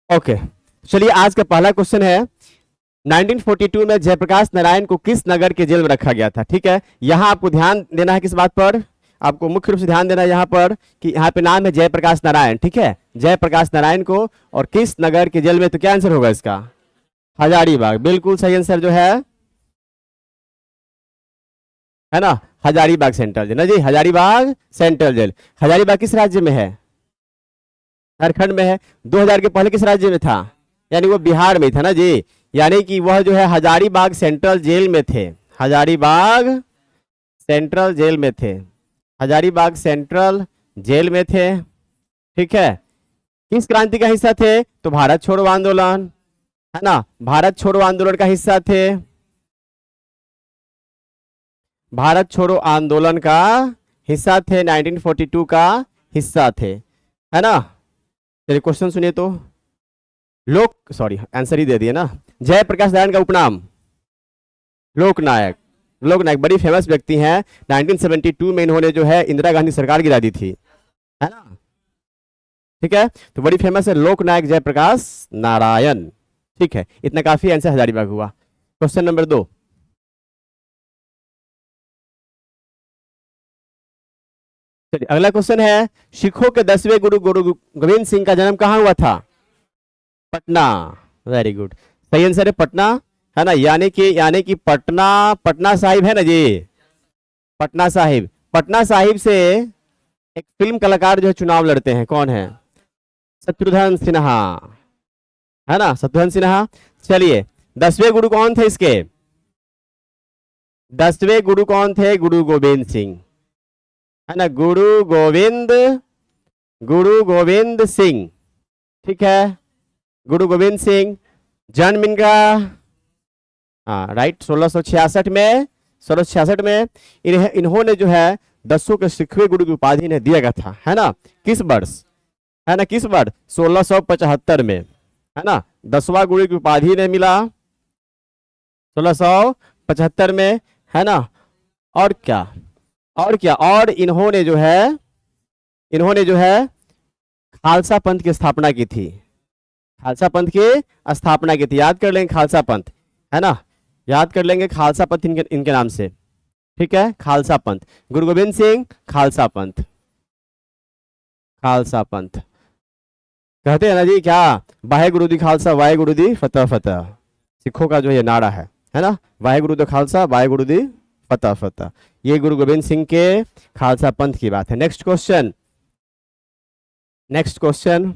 Okay, चलिए आज का पहला क्वेश्चन है 1942 में जयप्रकाश नारायण को किस नगर के जेल में रखा गया था। ठीक है, यहां आपको ध्यान देना है किस बात पर, आपको मुख्य रूप से ध्यान देना है यहाँ पर कि यहाँ पे नाम है जयप्रकाश नारायण। ठीक है, जयप्रकाश नारायण को और किस नगर के जेल में, तो क्या आंसर होगा इसका, हजारीबाग। बिल्कुल सही आंसर जो है ना, हजारीबाग सेंट्रल जेल ना जी, हजारीबाग सेंट्रल जेल। हजारीबाग किस राज्य में है, झारखंड में है। 2000 के पहले किस राज्य में था, यानी वो बिहार में था ना जी, यानी कि वह जो है हजारीबाग सेंट्रल जेल में थे, हजारीबाग सेंट्रल जेल में थे, हजारीबाग सेंट्रल जेल में थे। ठीक है, किस क्रांति का हिस्सा थे, तो भारत छोड़ो आंदोलन, है ना, भारत छोड़ो आंदोलन का हिस्सा थे, भारत छोड़ो आंदोलन का हिस्सा थे, 1942 का हिस्सा थे, है ना। चलिए क्वेश्चन सुनिए तो, लोक सॉरी आंसर ही दे दिए ना, जयप्रकाश नारायण का उपनाम लोकनायक। लोकनायक बड़ी फेमस व्यक्ति हैं, 1972 में इन्होंने जो है इंदिरा गांधी सरकार गिरा दी थी, है ना। ठीक है, तो बड़ी फेमस है लोकनायक जयप्रकाश नारायण। ठीक है, इतना काफी, आंसर हजारीबाग हुआ। क्वेश्चन नंबर 2, चलिए अगला क्वेश्चन है, सिखों के 10वें गुरु गुरु गोविंद सिंह का जन्म कहाँ हुआ था, पटना। वेरी गुड, सही आंसर है पटना, है ना, यानी कि पटना, पटना साहिब है ना जी, पटना साहिब। पटना साहिब से एक फिल्म कलाकार जो है चुनाव लड़ते हैं, कौन है, शत्रुघ्न सिन्हा, है ना, शत्रुघ्न सिन्हा। चलिए 10वें गुरु कौन थे इसके, 10वें गुरु कौन थे, गुरु गोविंद सिंह, है ना, गुरु गोविंद सिंह। ठीक है, गुरु गोविंद सिंह, जन्म इनका, हाँ राइट, 1666 में, 1666 में इन्होंने जो है 10 के सिखवे गुरु की उपाधि इन्हें दिया गया था, है ना, किस वर्ष, है ना, किस वर्ष, 1675 में, है ना, 10वां गुरु की उपाधि इन्हें मिला 1675 में, है ना। और क्या, और क्या, और इन्होंने जो है खालसा पंथ की स्थापना की थी, खालसा पंथ की स्थापना की थी, याद कर लेंगे खालसा पंथ, है ना, याद कर लेंगे खालसा पंथ इनके नाम से। ठीक है, खालसा पंथ, गुरु गोविंद सिंह खालसा पंथ, खालसा पंथ कहते हैं ना जी, क्या, वाहे गुरु दी खालसा वाहे गुरु दी फतेह फतेह, सिखों का जो ये नारा है ना, वाहे गुरु दी खालसा वाहे गुरु दी फतेह फतेह, ये गुरु गोविंद सिंह के खालसा पंथ की बात है। नेक्स्ट क्वेश्चन, नेक्स्ट क्वेश्चन,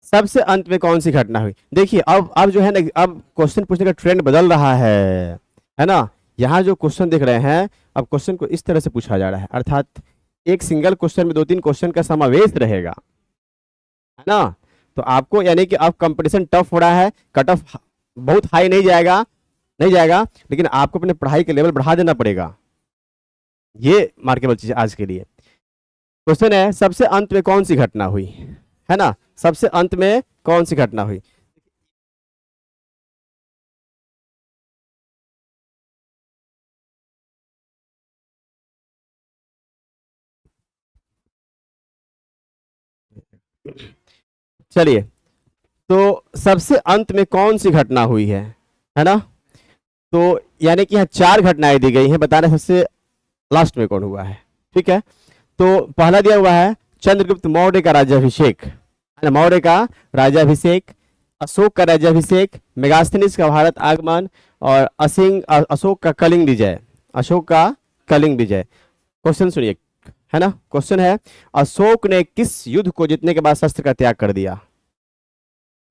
सबसे अंत में कौन सी घटना हुई। देखिए अब जो है ना, अब क्वेश्चन पूछने का ट्रेंड बदल रहा है ना। यहाँ जो क्वेश्चन देख रहे हैं, अब क्वेश्चन को इस तरह से पूछा जा रहा है, अर्थात एक सिंगल क्वेश्चन में 2-3 क्वेश्चन का समावेश रहेगा, है ना। तो आपको यानी कि अब कंपटीशन टफ हो रहा है, कट ऑफ बहुत हाई नहीं जाएगा, नहीं जाएगा, लेकिन आपको अपने पढ़ाई के लेवल बढ़ा देना पड़ेगा, ये मार्केबल चीज आज के लिए। क्वेश्चन है, सबसे अंत में कौन सी घटना हुई, है ना, सबसे अंत में कौन सी घटना हुई। चलिए, तो सबसे अंत में कौन सी घटना हुई है ना, तो यानी कि यहाँ 4 घटनाएं दी गई हैं, बताना सबसे लास्ट में कौन हुआ है। ठीक है, तो पहला दिया हुआ है चंद्रगुप्त मौर्य का राज्याभिषेक, है ना, मौर्य का राज्याभिषेक, अशोक का राज्याभिषेक, मेगास्थनीज का भारत आगमन, और अशोक का कलिंग विजय, अशोक का कलिंग विजय। क्वेश्चन सुनिए, है ना, क्वेश्चन है, अशोक ने किस युद्ध को जीतने के बाद शस्त्र का त्याग कर दिया,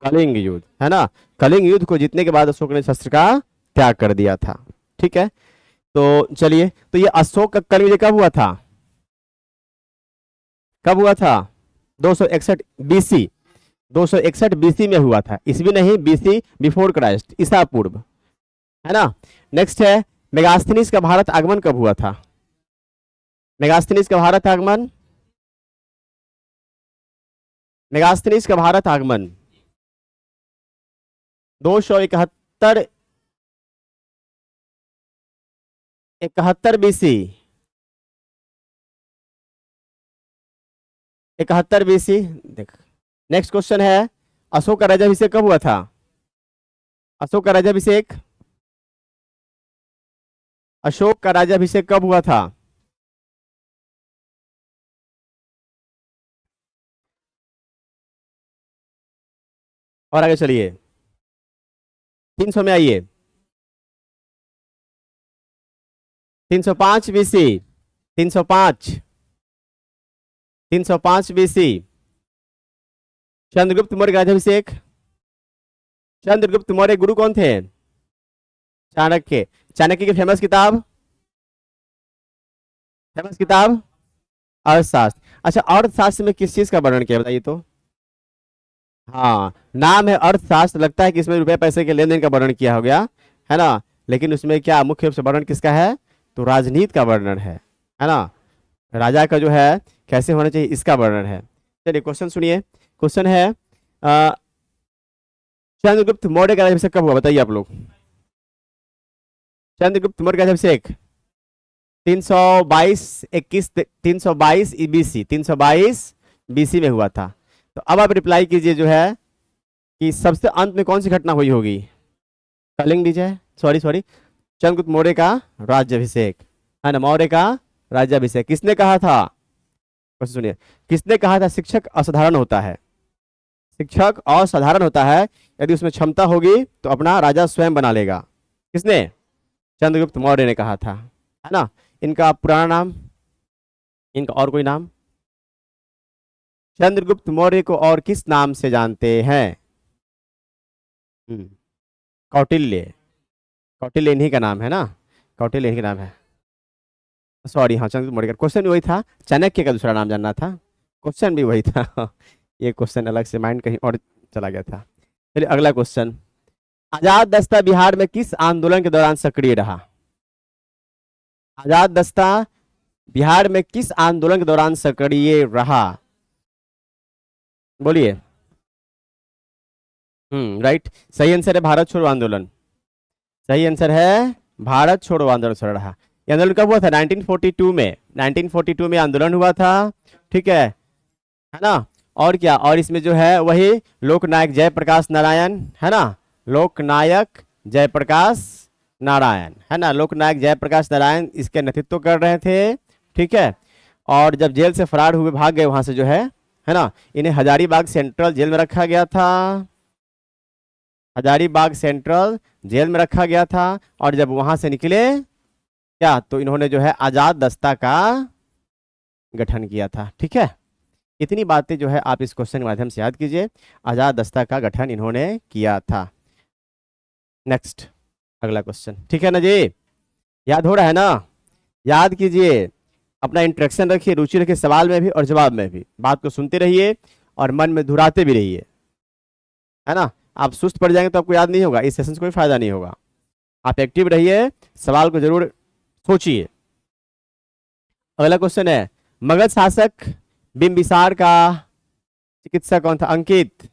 कलिंग युद्ध, है ना, कलिंग युद्ध को जीतने के बाद अशोक ने शस्त्र का त्याग कर दिया था। ठीक है, तो चलिए, तो ये अशोक का कलिंग युद्ध कब हुआ था, कब हुआ था, 261 बीसी, 261 बीसी में हुआ था, ईसवी नहीं, बीसी बिफोर क्राइस्ट, ईसा पूर्व, है ना। नेक्स्ट है, मेगास्थनीज का भारत आगमन कब हुआ था, मेगास्थनीज का भारत आगमन, मेगास्थनीज का भारत आगमन 271, 71 बीसी, 71 बीसी। देख, नेक्स्ट क्वेश्चन है, अशोक का राज्याभिषेक कब हुआ था? अशोक का राज्याभिषेक, अशोक का राज्याभिषेक कब हुआ था? और आगे चलिए, 300 में आइए। 305 बीसी, 305, 305 बीसी। चंद्रगुप्त मौर्य का राज्याभिषेक, चंद्रगुप्त मौर्य गुरु कौन थे? चाणक्य। चाणक्य की फेमस किताब, फेमस किताब अर्थशास्त्र। अच्छा, अर्थशास्त्र में किस चीज का वर्णन किया बताइए तो? हाँ, नाम है अर्थशास्त्र, लगता है कि इसमें रुपए पैसे के लेन देन का वर्णन किया हो गया, है ना, लेकिन उसमें क्या मुख्य रूप से वर्णन किसका है? तो राजनीति का वर्णन है ना, राजा का जो है कैसे होना चाहिए इसका वर्णन है। चलिए क्वेश्चन सुनिए। क्वेश्चन है अ, चंद्रगुप्त मौर्य का राज्याभिषेक कब हुआ बताइए आप लोग? चंद्रगुप्त मौर्य का राज्याभिषेक 322 21 322 बीसी, 322 बीसी में हुआ था। तो अब आप रिप्लाई कीजिए जो है कि सबसे अंत में कौन सी घटना हुई होगी? कलिंग विजय, सॉरी सॉरी, चंद्रगुप्त मौर्य का राज्याभिषेक, है ना, मौर्य का राज्याभिषेक। किसने कहा था? क्वेश्चन सुनिए, किसने कहा था शिक्षक असाधारण होता है? शिक्षक असाधारण होता है, यदि उसमें क्षमता होगी तो अपना राजा स्वयं बना लेगा। किसने? चंद्रगुप्त मौर्य ने कहा था, है ना। इनका पुराना नाम, इनका और कोई नाम? चंद्रगुप्त मौर्य को और किस नाम से जानते हैं? कौटिल्य, कौटिल्य इन्हीं का नाम है ना, कौटिल्य इन्हीं का नाम है। सॉरी, हाँ, चंद्रगुप्त मौर्य का क्वेश्चन भी वही था, चाणक्य का दूसरा नाम जानना था, क्वेश्चन भी वही था। ये क्वेश्चन अलग से माइंड कहीं और चला गया था। चलिए अगला क्वेश्चन, आजाद दस्ता बिहार में किस आंदोलन के दौरान सक्रिय रहा? आजाद दस्ता बिहार में किस आंदोलन के दौरान सक्रिय रहा? बोलिए। राइट, सही आंसर है भारत छोड़ो आंदोलन, सही आंसर है भारत छोड़ो आंदोलन चल रहा। ये आंदोलन कब हुआ था? 1942 में, 1942 में आंदोलन हुआ था, ठीक है ना। और क्या, और इसमें जो है वही लोकनायक जयप्रकाश नारायण, है ना, लोकनायक जयप्रकाश नारायण, है ना, लोकनायक जयप्रकाश नारायण इसके नेतृत्व कर रहे थे, ठीक है। और जब जेल से फरार हुए, भाग गए वहां से जो है ना, इन्हें हजारीबाग सेंट्रल जेल में रखा गया था, हजारीबाग सेंट्रल जेल में रखा गया था। और जब वहां से निकले क्या, तो इन्होंने जो है आजाद दस्ता का गठन किया था, ठीक है। इतनी बातें जो है आप इस क्वेश्चन के माध्यम से याद कीजिए, आजाद दस्ता का गठन इन्होंने किया था। नेक्स्ट, अगला क्वेश्चन, ठीक है ना जी, याद हो रहा है ना? याद कीजिए, अपना इंटरेक्शन रखिए, रुचि रखिए, सवाल में भी और जवाब में भी, बात को सुनते रहिए और मन में दोहराते भी रहिए, है ना। आप सुस्त पड़ जाएंगे तो आपको याद नहीं होगा, इस सेशन से कोई फायदा नहीं होगा। आप एक्टिव रहिए, सवाल को जरूर सोचिए। अगला क्वेश्चन है, मगध शासक बिंबिसार का चिकित्सक कौन था? अंकित,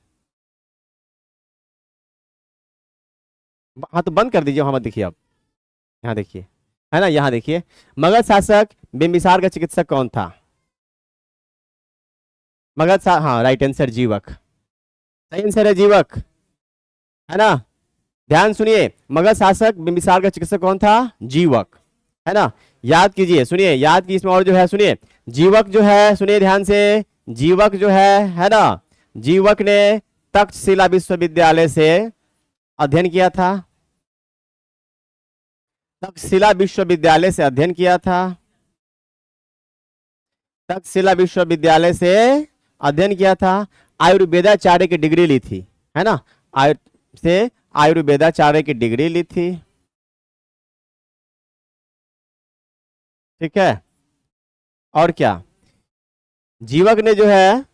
हाँ तो बंद कर दीजिए, वहां मत देखिए आप, यहाँ देखिए, है ना, यहाँ देखिए, मगध शासक बिंबिसार का चिकित्सक कौन था? हाँ, राइट आंसर जीवक, सही आंसर है जीवक, है ना। ध्यान सुनिए, मगध शासक बिंबिसार का चिकित्सक कौन था? जीवक, है ना। याद कीजिए, सुनिए, याद कीजिए, इसमें और जो है सुनिए, जीवक जो है, सुनिए ध्यान से, जीवक जो है ना, जीवक ने तक्षशिला विश्वविद्यालय से अध्ययन किया था, तक्षशिला विश्वविद्यालय से अध्ययन किया था, तक्षशिला विश्वविद्यालय से अध्ययन किया था, आयुर्वेदाचार्य की डिग्री ली थी, है ना, आयुर्वेदाचार्य की डिग्री ली थी, ठीक है। और क्या, जीवक ने जो है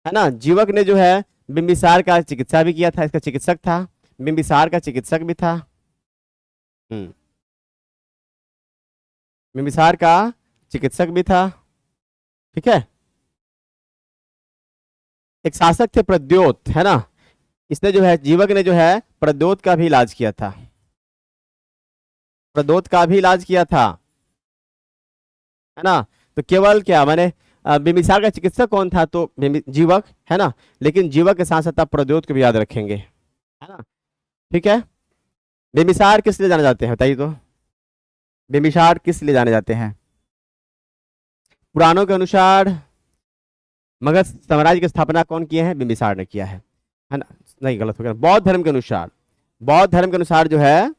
ना, जीवक ने जो है बिंबिसार का चिकित्सा भी किया था, इसका चिकित्सक था, बिंबिसार का चिकित्सक भी था, बिंबिसार का चिकित्सक भी था, ठीक है। एक शासक थे प्रद्योत, है ना, इसने जो है, जीवक ने जो है प्रद्योत का भी इलाज किया था, प्रद्योत का भी इलाज किया था, है ना। तो केवल क्या, मैंने बिम्बिसार का चिकित्सक कौन था? तो जीवक, है ना। लेकिन जीवक के साथ साथ आप प्रद्योत को भी याद रखेंगे, है ना। ठीक है। बिम्बिसार किस लिए जाने जाते हैं बताइए तो? बिम्बिसार किस लिए जाने जाते हैं? पुराणों के अनुसार मगध साम्राज्य की स्थापना कौन किए हैं? बिम्बिसार ने किया है ना। नहीं, गलत हो गया। बौद्ध धर्म के अनुसार, बौद्ध धर्म के अनुसार जो है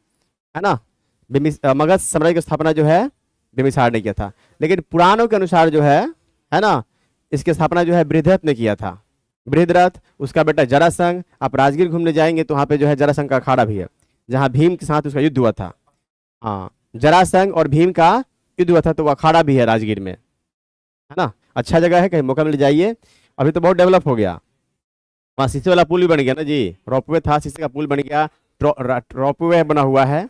ना, मगध साम्राज्य की स्थापना जो है बिम्बिसार ने किया था। लेकिन पुराणों के अनुसार जो है ना, इसकी स्थापना जो है बृहद्रथ ने किया था। बृहद्रथ, उसका बेटा जरासंध। आप राजगीर घूमने जाएंगे तो वहां पे जो है जरासंध का अखाड़ा भी है, जहां भीम के साथ उसका युद्ध हुआ था। हाँ, जरासंध और भीम का युद्ध हुआ था, तो वो अखाड़ा भी है राजगीर में, है ना। अच्छा जगह है, कहीं मौका मिल जाइए। अभी तो बहुत डेवलप हो गया, वहाँ शीशे वाला पुल भी बन गया ना जी। रोपवे था, शीशे का पुल बन गया, रोपवे बना हुआ है,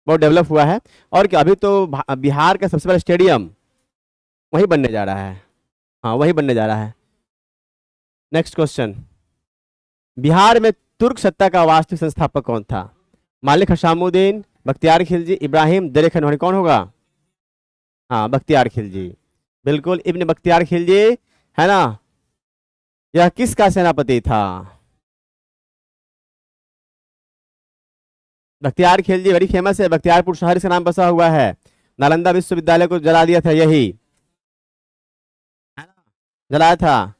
बहुत डेवलप हुआ है। और क्या, अभी तो बिहार का सबसे बड़ा स्टेडियम वही बनने जा रहा है। हाँ, वही बनने जा रहा है। नेक्स्ट क्वेश्चन, बिहार में तुर्क सत्ता का वास्तविक संस्थापक कौन था? मालिक हसामुद्दीन, बख्तियार खिलजी, इब्राहिम दरिया-ए-नौहानी, कौन होगा? हाँ, बख्तियार खिलजी, बिल्कुल इब्न बख्तियार खिलजी, है ना। यह किसका सेनापति था? बख्तियार खिलजी बड़ी फेमस है, बख्तियारपुर शहर से नाम बसा हुआ है। नालंदा विश्वविद्यालय को जला दिया था यही, है ना? जलाया था।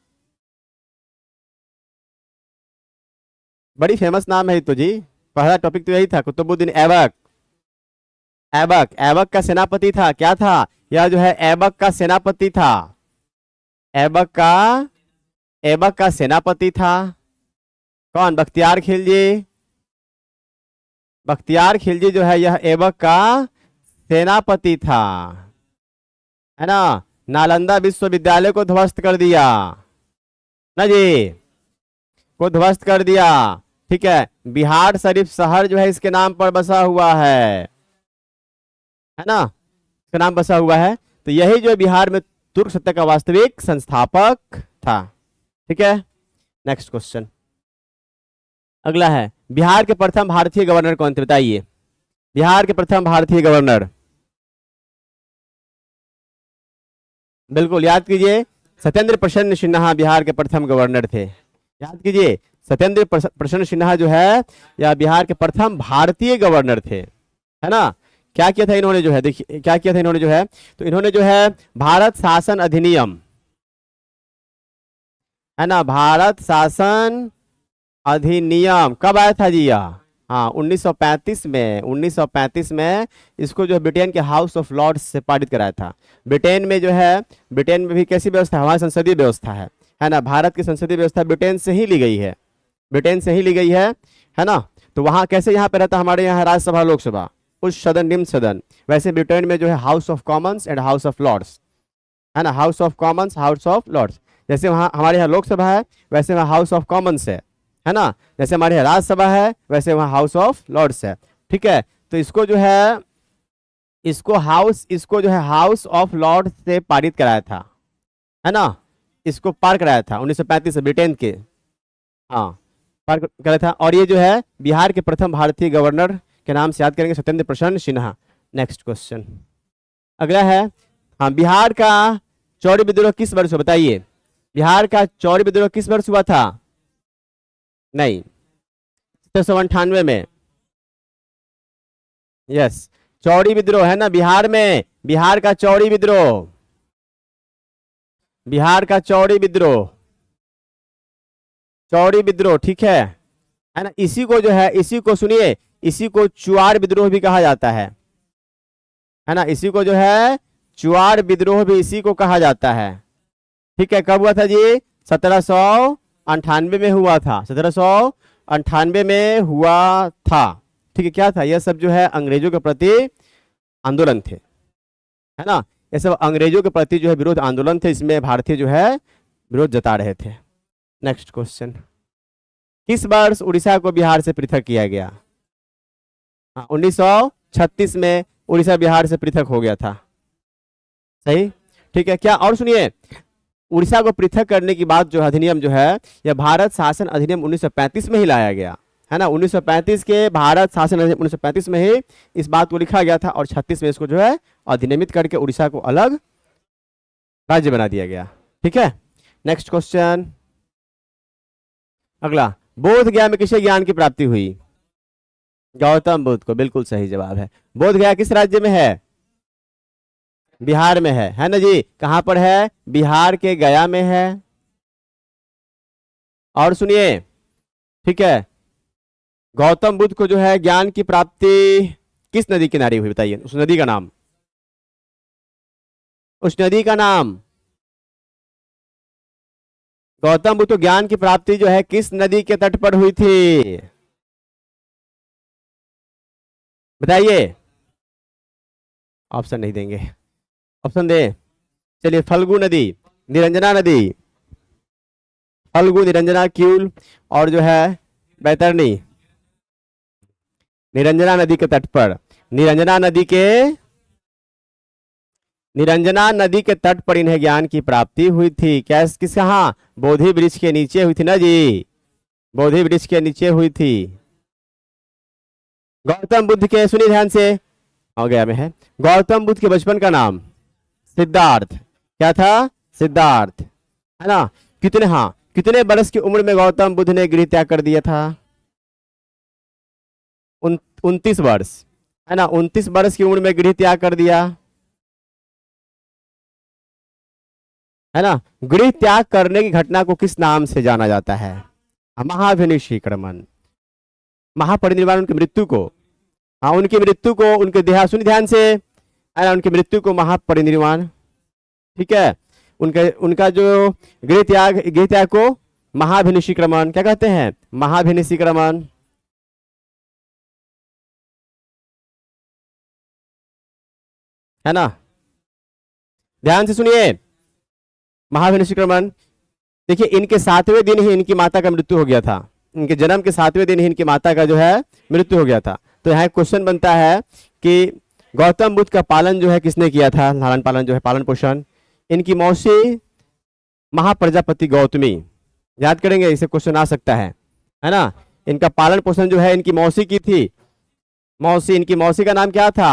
बड़ी फेमस नाम है तो जी, पहला टॉपिक तो यही था, कुतुबुद्दीन ऐबक। ऐबक, ऐबक का सेनापति था, क्या था? यह जो है ऐबक का सेनापति था। ऐबक का, ऐबक का सेनापति था कौन? बख्तियार खिलजी। बख्तियार खिलजी जो है यह ऐबक का सेनापति था, है ना। नालंदा विश्वविद्यालय को ध्वस्त कर दिया ना जी, को ध्वस्त कर दिया। ठीक है, बिहार शरीफ शहर जो है इसके नाम पर बसा हुआ है ना, इसका नाम बसा हुआ है। तो यही जो बिहार में तुर्क सत्ता का वास्तविक संस्थापक था। ठीक है। नेक्स्ट क्वेश्चन अगला है, बिहार के प्रथम भारतीय गवर्नर कौन थे बताइए? बिहार के प्रथम भारतीय गवर्नर, बिल्कुल याद कीजिए, सत्येंद्र प्रसन्न सिन्हा बिहार के प्रथम गवर्नर थे। याद कीजिए, सत्येंद्र प्रसन्न सिन्हा जो है यह बिहार के प्रथम भारतीय गवर्नर थे, है ना। क्या किया था इन्होंने जो है, देखिए क्या किया था इन्होंने जो है, तो इन्होंने जो है भारत शासन अधिनियम, है ना, भारत शासन अधिनियम कब आया था जी? हाँ, 1935 में, 1935 में इसको जो है ब्रिटेन के हाउस ऑफ लॉर्ड्स से पारित कराया था। ब्रिटेन में जो है, ब्रिटेन में भी कैसी व्यवस्था है? हमारी संसदीय व्यवस्था है ना। भारत की संसदीय व्यवस्था ब्रिटेन से ही ली गई है, ब्रिटेन से ही ली गई है ना। तो वहाँ कैसे यहाँ पे रहता, हमारे यहाँ राज्यसभा लोकसभा, उच्च सदन निम्न सदन, वैसे ब्रिटेन में जो है House of Commons and House of Lords, है ना। House of Commons, House of Lords, जैसे वहाँ हमारे यहाँ लोकसभा है वैसे वहाँ हाउस ऑफ कॉमन्स है ना। जैसे हमारे यहाँ राज्यसभा है वैसे वहाँ हाउस ऑफ लॉर्ड्स है। ठीक है, तो इसको जो है, इसको जो है हाउस ऑफ लॉर्ड्स से पारित कराया था, है ना। इसको पार कराया था 1935 से ब्रिटेन के, हाँ, पार कराया था। और ये जो है बिहार के प्रथम भारतीय गवर्नर के नाम से याद करेंगे, सत्येंद्र प्रसन्न सिन्हा। नेक्स्ट क्वेश्चन अगला है, हाँ, बिहार का चौरी विद्रोह किस वर्ष हुआ बताइए? बिहार का चौरी विद्रोह किस वर्ष हुआ था? नहीं, 1798 में। यस, चौरी विद्रोह है ना बिहार में, बिहार का चौरी विद्रोह, बिहार का चौरी विद्रोह, चौरी विद्रोह, ठीक है ना। इसी को जो है, इसी को सुनिए, इसी को चुआर विद्रोह भी कहा जाता है ना। इसी को जो है चुआर विद्रोह भी इसी को कहा जाता है। ठीक है, कब हुआ था जी? 1798 में हुआ था, 1798 में हुआ था। ठीक है, क्या था यह सब जो है अंग्रेजों के प्रति आंदोलन थे, है ना। ये सब अंग्रेजों के प्रति जो है विरोध आंदोलन थे, इसमें भारतीय जो है विरोध जता रहे थे। नेक्स्ट क्वेश्चन, किस वर्ष उड़ीसा को बिहार से पृथक किया गया? 1936 में उड़ीसा बिहार से पृथक हो गया था, सही। ठीक है, क्या और सुनिए, उड़ीसा को पृथक करने की बात जो अधिनियम जो है, यह भारत शासन अधिनियम 1935 में ही लाया गया, है ना। 1935 के भारत शासन अधिनियम 1935 में ही इस बात को लिखा गया था, और 36 में इसको जो है अधिनियमित करके उड़ीसा को अलग राज्य बना दिया गया। ठीक है, नेक्स्ट क्वेश्चन। अगला, बोध गया में किसे ज्ञान की प्राप्ति हुई? गौतम बुद्ध को, बिल्कुल सही जवाब है। बोध गया किस राज्य में है? बिहार में है ना जी? कहां पर है? बिहार के गया में है। और सुनिए, ठीक है, गौतम बुद्ध को जो है ज्ञान की प्राप्ति किस नदी किनारे हुई, बताइए उस नदी का नाम, उस नदी का नाम। गौतम बुद्ध को ज्ञान की प्राप्ति जो है किस नदी के तट पर हुई थी, बताइए। ऑप्शन नहीं देंगे, ऑप्शन दे। चलिए, फल्गु नदी, निरंजना नदी, फल्गु, निरंजना, क्यूल और जो है बैतरणी। निरंजना नदी के तट पर, निरंजना नदी के, निरंजना नदी के तट पर इन्हें ज्ञान की प्राप्ति हुई थी। कैस किस कहाँ? बोधि वृक्ष के नीचे हुई थी ना जी, बोधि वृक्ष के नीचे हुई थी। गौतम बुद्ध के, सुनिए ध्यान से, हो गया में है, गौतम बुद्ध के बचपन का नाम सिद्धार्थ। क्या था? सिद्धार्थ, है ना? कितने, हाँ, कितने बरस की उम्र में गौतम बुद्ध ने गृह त्याग कर दिया था? 29 वर्ष, है ना? 29 वर्ष की उम्र में गृह त्याग कर दिया, है ना? गृह त्याग करने की घटना को किस नाम से जाना जाता है? महाभिनिष्क्रमण, महापरिनिर्वाण, उनकी मृत्यु को, हाँ, उनकी मृत्यु को, उनके देहा, सुनिए ध्यान से, है ना, उनकी मृत्यु को महापरिनिर्वाण, ठीक है, उनके, उनका जो गृह त्याग को महाभिनिष्क्रमण क्या कहते हैं? महाभिनिष्क्रमण, है ना? ध्यान से सुनिए, महाभिनिष्क्रमण। देखिए, इनके 7वें दिन ही इनकी माता का मृत्यु हो गया था, इनके जन्म के 7वें दिन ही इनकी माता का जो है मृत्यु हो गया था। तो यहाँ क्वेश्चन बनता है कि गौतम बुद्ध का पालन जो है किसने किया था, लालन पालन जो है, पालन पोषण? इनकी मौसी महाप्रजापति गौतमी, याद करेंगे, इसे क्वेश्चन आ सकता है ना? इनका पालन पोषण जो है इनकी मौसी की थी, मौसी, इनकी मौसी का नाम क्या था?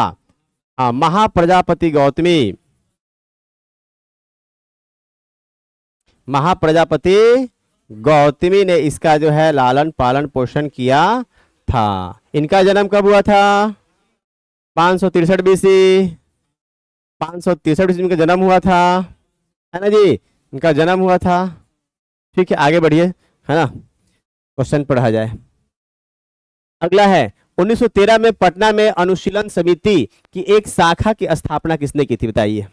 हाँ, महाप्रजापति गौतमी, महाप्रजापति गौतमी ने इसका जो है लालन पालन पोषण किया था। इनका जन्म कब हुआ था? 563 बीसी, 563 बीसी इनका जन्म हुआ था, है ना जी? इनका जन्म हुआ था। ठीक है, आगे बढ़िए, है ना, क्वेश्चन पढ़ा जाए। अगला है, 1913 में पटना में अनुशीलन समिति की एक शाखा की स्थापना किसने की थी, बताइए।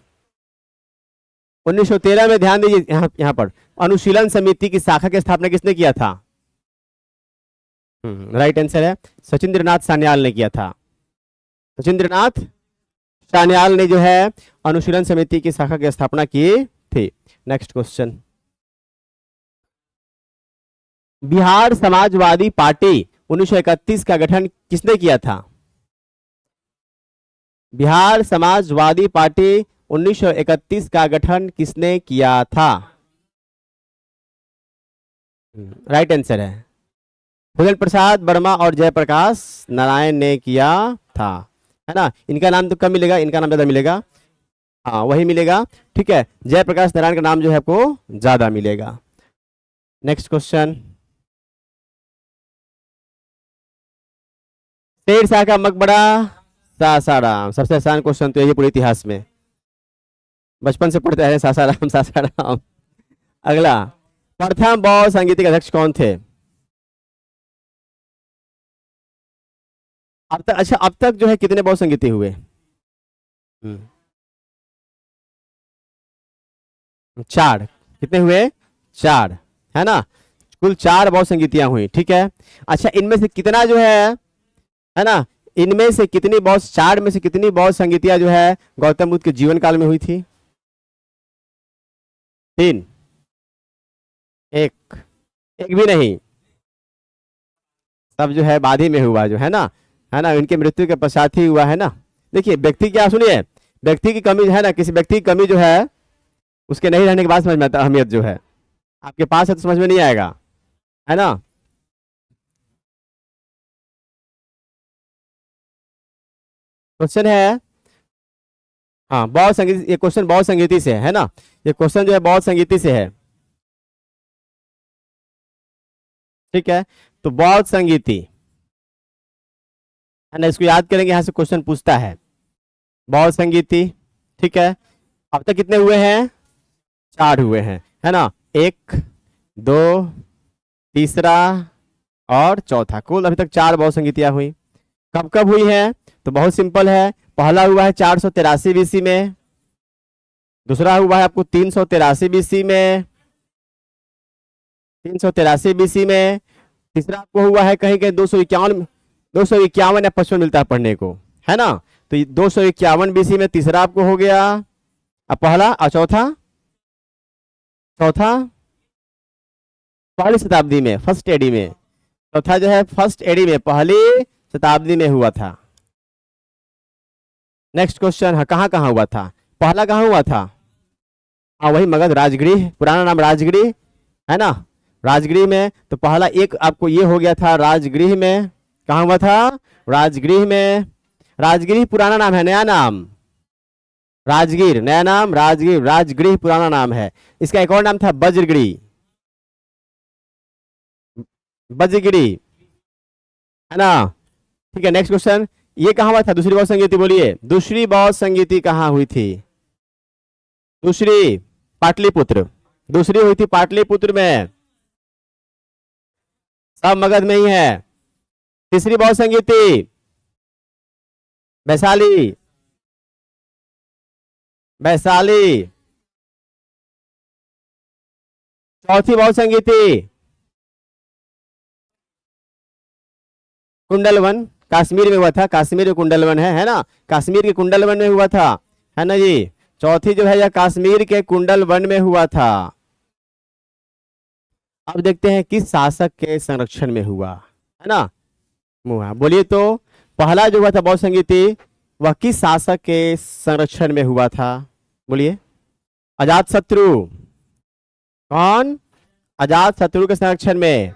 1913 में, ध्यान दीजिए, यहाँ पर अनुशीलन समिति की शाखा की स्थापना किसने किया था? राइट आंसर है सचिंद्रनाथ सान्याल ने किया था। सचिंद्रनाथ सान्याल ने जो है अनुशीलन समिति की शाखा की स्थापना की थी। Next question, Bihar Samajwadi party 1931 का गठन किसने किया था? बिहार समाजवादी पार्टी 1931 का गठन किसने किया था? राइट आंसर है भूपेंद्र प्रसाद वर्मा और जयप्रकाश नारायण ने किया था, है ना? इनका नाम तो कम मिलेगा, इनका नाम ज्यादा मिलेगा, हाँ वही मिलेगा, ठीक है। जयप्रकाश नारायण का नाम जो है आपको ज्यादा मिलेगा। नेक्स्ट क्वेश्चन, शेरशाह का मकबरा सासाराम, सबसे आसान क्वेश्चन तो यही पूरे इतिहास में, बचपन से पढ़ते हैं सासाराम सासाराम। अगला, प्रथम बौद्ध संगीत के अध्यक्ष कौन थे? अब तक, अच्छा अब तक जो है कितने बौद्ध संगीति हुए? 4, कितने हुए? 4, है ना? कुल 4 बौद्ध संगीतियां हुई, ठीक है। अच्छा, इनमें से कितना जो है ना, इनमें से कितनी बौद्ध, 4 में से कितनी बौद्ध संगीतियां जो है गौतम बुद्ध के जीवन काल में हुई थी? 3, एक भी नहीं, सब जो है बाद ही में हुआ, जो है ना, इनके मृत्यु के पश्चात ही हुआ, है ना। देखिए, व्यक्ति क्या, सुनिए, व्यक्ति की कमी है ना, किसी व्यक्ति की कमी जो है उसके नहीं रहने के बाद समझ में आता अहमियत जो है, आपके पास है तो समझ में नहीं आएगा, है ना। क्वेश्चन है, हाँ, बौद्ध संगीत, ये क्वेश्चन बौद्ध संगीति से है ना, ये क्वेश्चन जो है बौद्ध संगीति से है, ठीक है। तो बौद्ध संगीति है ना, इसको याद करेंगे, यहां से क्वेश्चन पूछता है बौद्ध संगीति, ठीक है। अब तक कितने हुए हैं? 4 हुए हैं, है ना। 1, 2, तीसरा और चौथा, कुल अभी तक 4 बौद्ध संगीतियां हुई। कब कब हुई है? तो बहुत सिंपल है, पहला हुआ है 483 बीसी में, दूसरा हुआ है आपको 383 बीसी में, 383 बीसी में, तीसरा आपको हुआ है कहीं कहीं 251 या 55 मिलता है पढ़ने को, है ना। तो 251 बीसी में तीसरा आपको हो गया। अब पहला और चौथा, चौथा पहली शताब्दी में, फर्स्ट एडी में, चौथा जो है फर्स्ट एडी में, पहली शताब्दी में हुआ था। नेक्स्ट क्वेश्चन है, कहां कहां हुआ था? पहला कहां हुआ था? हाँ वही मगध राजगृह, पुराना नाम राजगृह, है ना, राजगृह में। तो पहला एक आपको ये हो गया था राजगृह में। कहां हुआ था? राजगृह में। राजगृह पुराना नाम है, नया नाम राजगीर, नया नाम राजगीर, राजगृह पुराना नाम है। इसका एक और नाम था वज्रगिरी, वज्रगिरी, है ना, ठीक है। नेक्स्ट क्वेश्चन, ये कहां हुआ था दूसरी बौद्ध संगीति? बोलिए, दूसरी बौद्ध संगीति कहां हुई थी? दूसरी पाटलिपुत्र, दूसरी हुई थी पाटलिपुत्र में, सब मगध में ही है। तीसरी बौद्ध संगीति वैशाली, वैशाली। चौथी बौद्ध संगीति कुंडलवन, कश्मीर में हुआ था, कश्मीर में कुंडलवन है ना, कश्मीर के कुंडलवन में हुआ था, है ना जी। चौथी जो है यह कश्मीर के कुंडलवन में हुआ था। अब देखते हैं किस शासक के संरक्षण में हुआ, है ना। मुहा बोलिए, तो पहला जो हुआ था बौद्ध संगीति वह किस शासक के संरक्षण में हुआ था? बोलिए, अजातशत्रु। कौन? अजातशत्रु के संरक्षण में।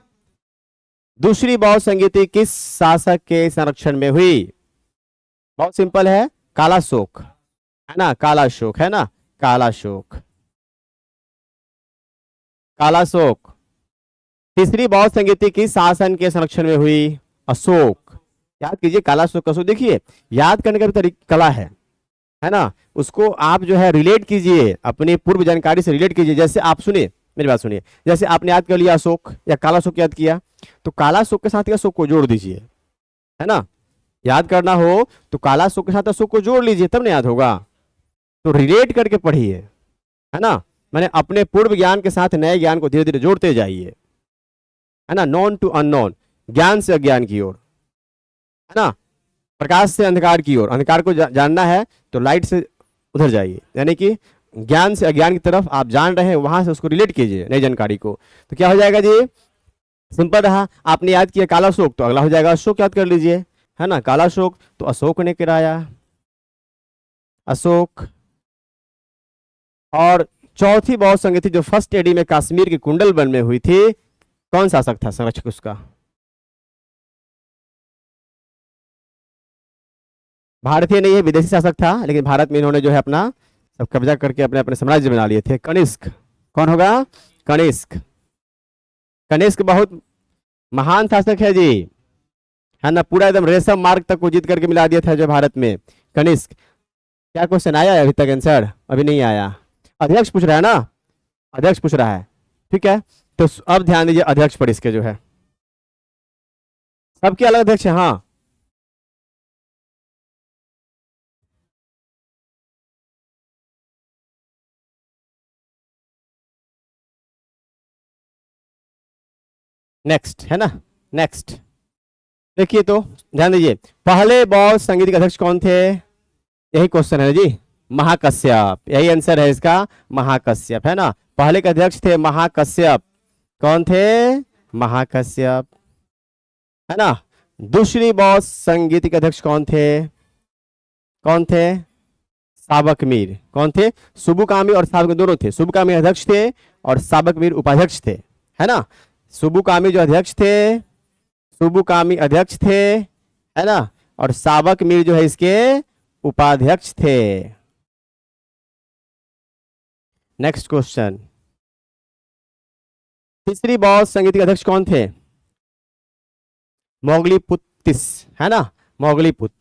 दूसरी बौद्ध संगीति किस शासक के संरक्षण में हुई? बहुत सिंपल है, कालाशोक, है ना, कालाशोक, है ना, कालाशोक, कालाशोक। तीसरी बौद्ध संगीति किस शासन के संरक्षण में हुई? अशोक। याद कीजिए, कालाशोक, अशोक। देखिए, याद करने का भी कला है ना, उसको आप जो है रिलेट कीजिए, अपनी पूर्व जानकारी से रिलेट कीजिए। जैसे आप सुनिए, मेरी बात सुनिए, जैसे आपने याद कर लिया अशोक या कालाशोक याद किया, तो कालाशोक के साथ अशोक को जोड़ दीजिए, है ना। याद करना हो तो कालाशोक के साथ अशोक को जोड़ लीजिए, तब ना याद होगा। तो रिलेट करके पढ़िए, है ना, मैंने अपने पूर्व ज्ञान के साथ नए ज्ञान को धीरे धीरे जोड़ते जाइए, है ना। नॉन टू अननोन, ज्ञान से अज्ञान की ओर, है ना, प्रकाश से अंधकार की ओर। अंधकार को जानना है तो लाइट से उधर जाइए, यानी कि ज्ञान से अज्ञान की तरफ आप जान रहे हैं, वहां से उसको रिलेट कीजिए नई जानकारी को। तो क्या हो जाएगा जी? सिंपल रहा, आपने याद किया कालाशोक, तो अगला हो जाएगा अशोक, याद कर लीजिए, है ना। कालाशोक तो अशोक ने गिराया, अशोक। और चौथी बौद्ध संगीति जो फर्स्ट एडी में कश्मीर के कुंडलवन में हुई थी, कौन शासक था संरक्षक उसका? भारतीय नहीं है, विदेशी शासक था, लेकिन भारत में इन्होंने जो है अपना सब कब्जा करके अपने अपने साम्राज्य बना लिए थे। कनिष्क। कौन होगा? कनिष्क। कनिष्क बहुत महान शासक है जी, है ना, पूरा एकदम रेशम मार्ग तक को जीत करके मिला दिया था जो भारत में। कनिष्क। क्या क्वेश्चन आया है अभी तक? आंसर अभी नहीं आया। अध्यक्ष पूछ रहा है ना, अध्यक्ष पूछ रहा है, ठीक है। तो अब ध्यान दीजिए अध्यक्ष पर, इसके जो है सबके अलग अध्यक्ष है। हाँ, नेक्स्ट, है ना, नेक्स्ट। देखिए, तो ध्यान दीजिए, पहले बौद्ध संगीत के अध्यक्ष कौन थे? यही क्वेश्चन है जी, महाकश्यप, यही आंसर है इसका, महाकश्यप, है ना। पहले के अध्यक्ष थे महाकश्यप। कौन थे? महाकश्यप, है ना। दूसरी बौद्ध संगीत के अध्यक्ष कौन थे? कौन थे? साबक मीर। कौन थे? सुबुकामी और साबक दोनों थे। सुबुकामी अध्यक्ष थे और साबक मीर उपाध्यक्ष थे, है ना। सुबुकामी जो अध्यक्ष थे, सुबुकामी अध्यक्ष थे, है ना, और साबक मीर जो है इसके उपाध्यक्ष थे। नेक्स्ट क्वेश्चन, तीसरी बौद्ध संगीत के अध्यक्ष कौन थे? मोगलीपुत्तिस, है ना, मोगलीपुत।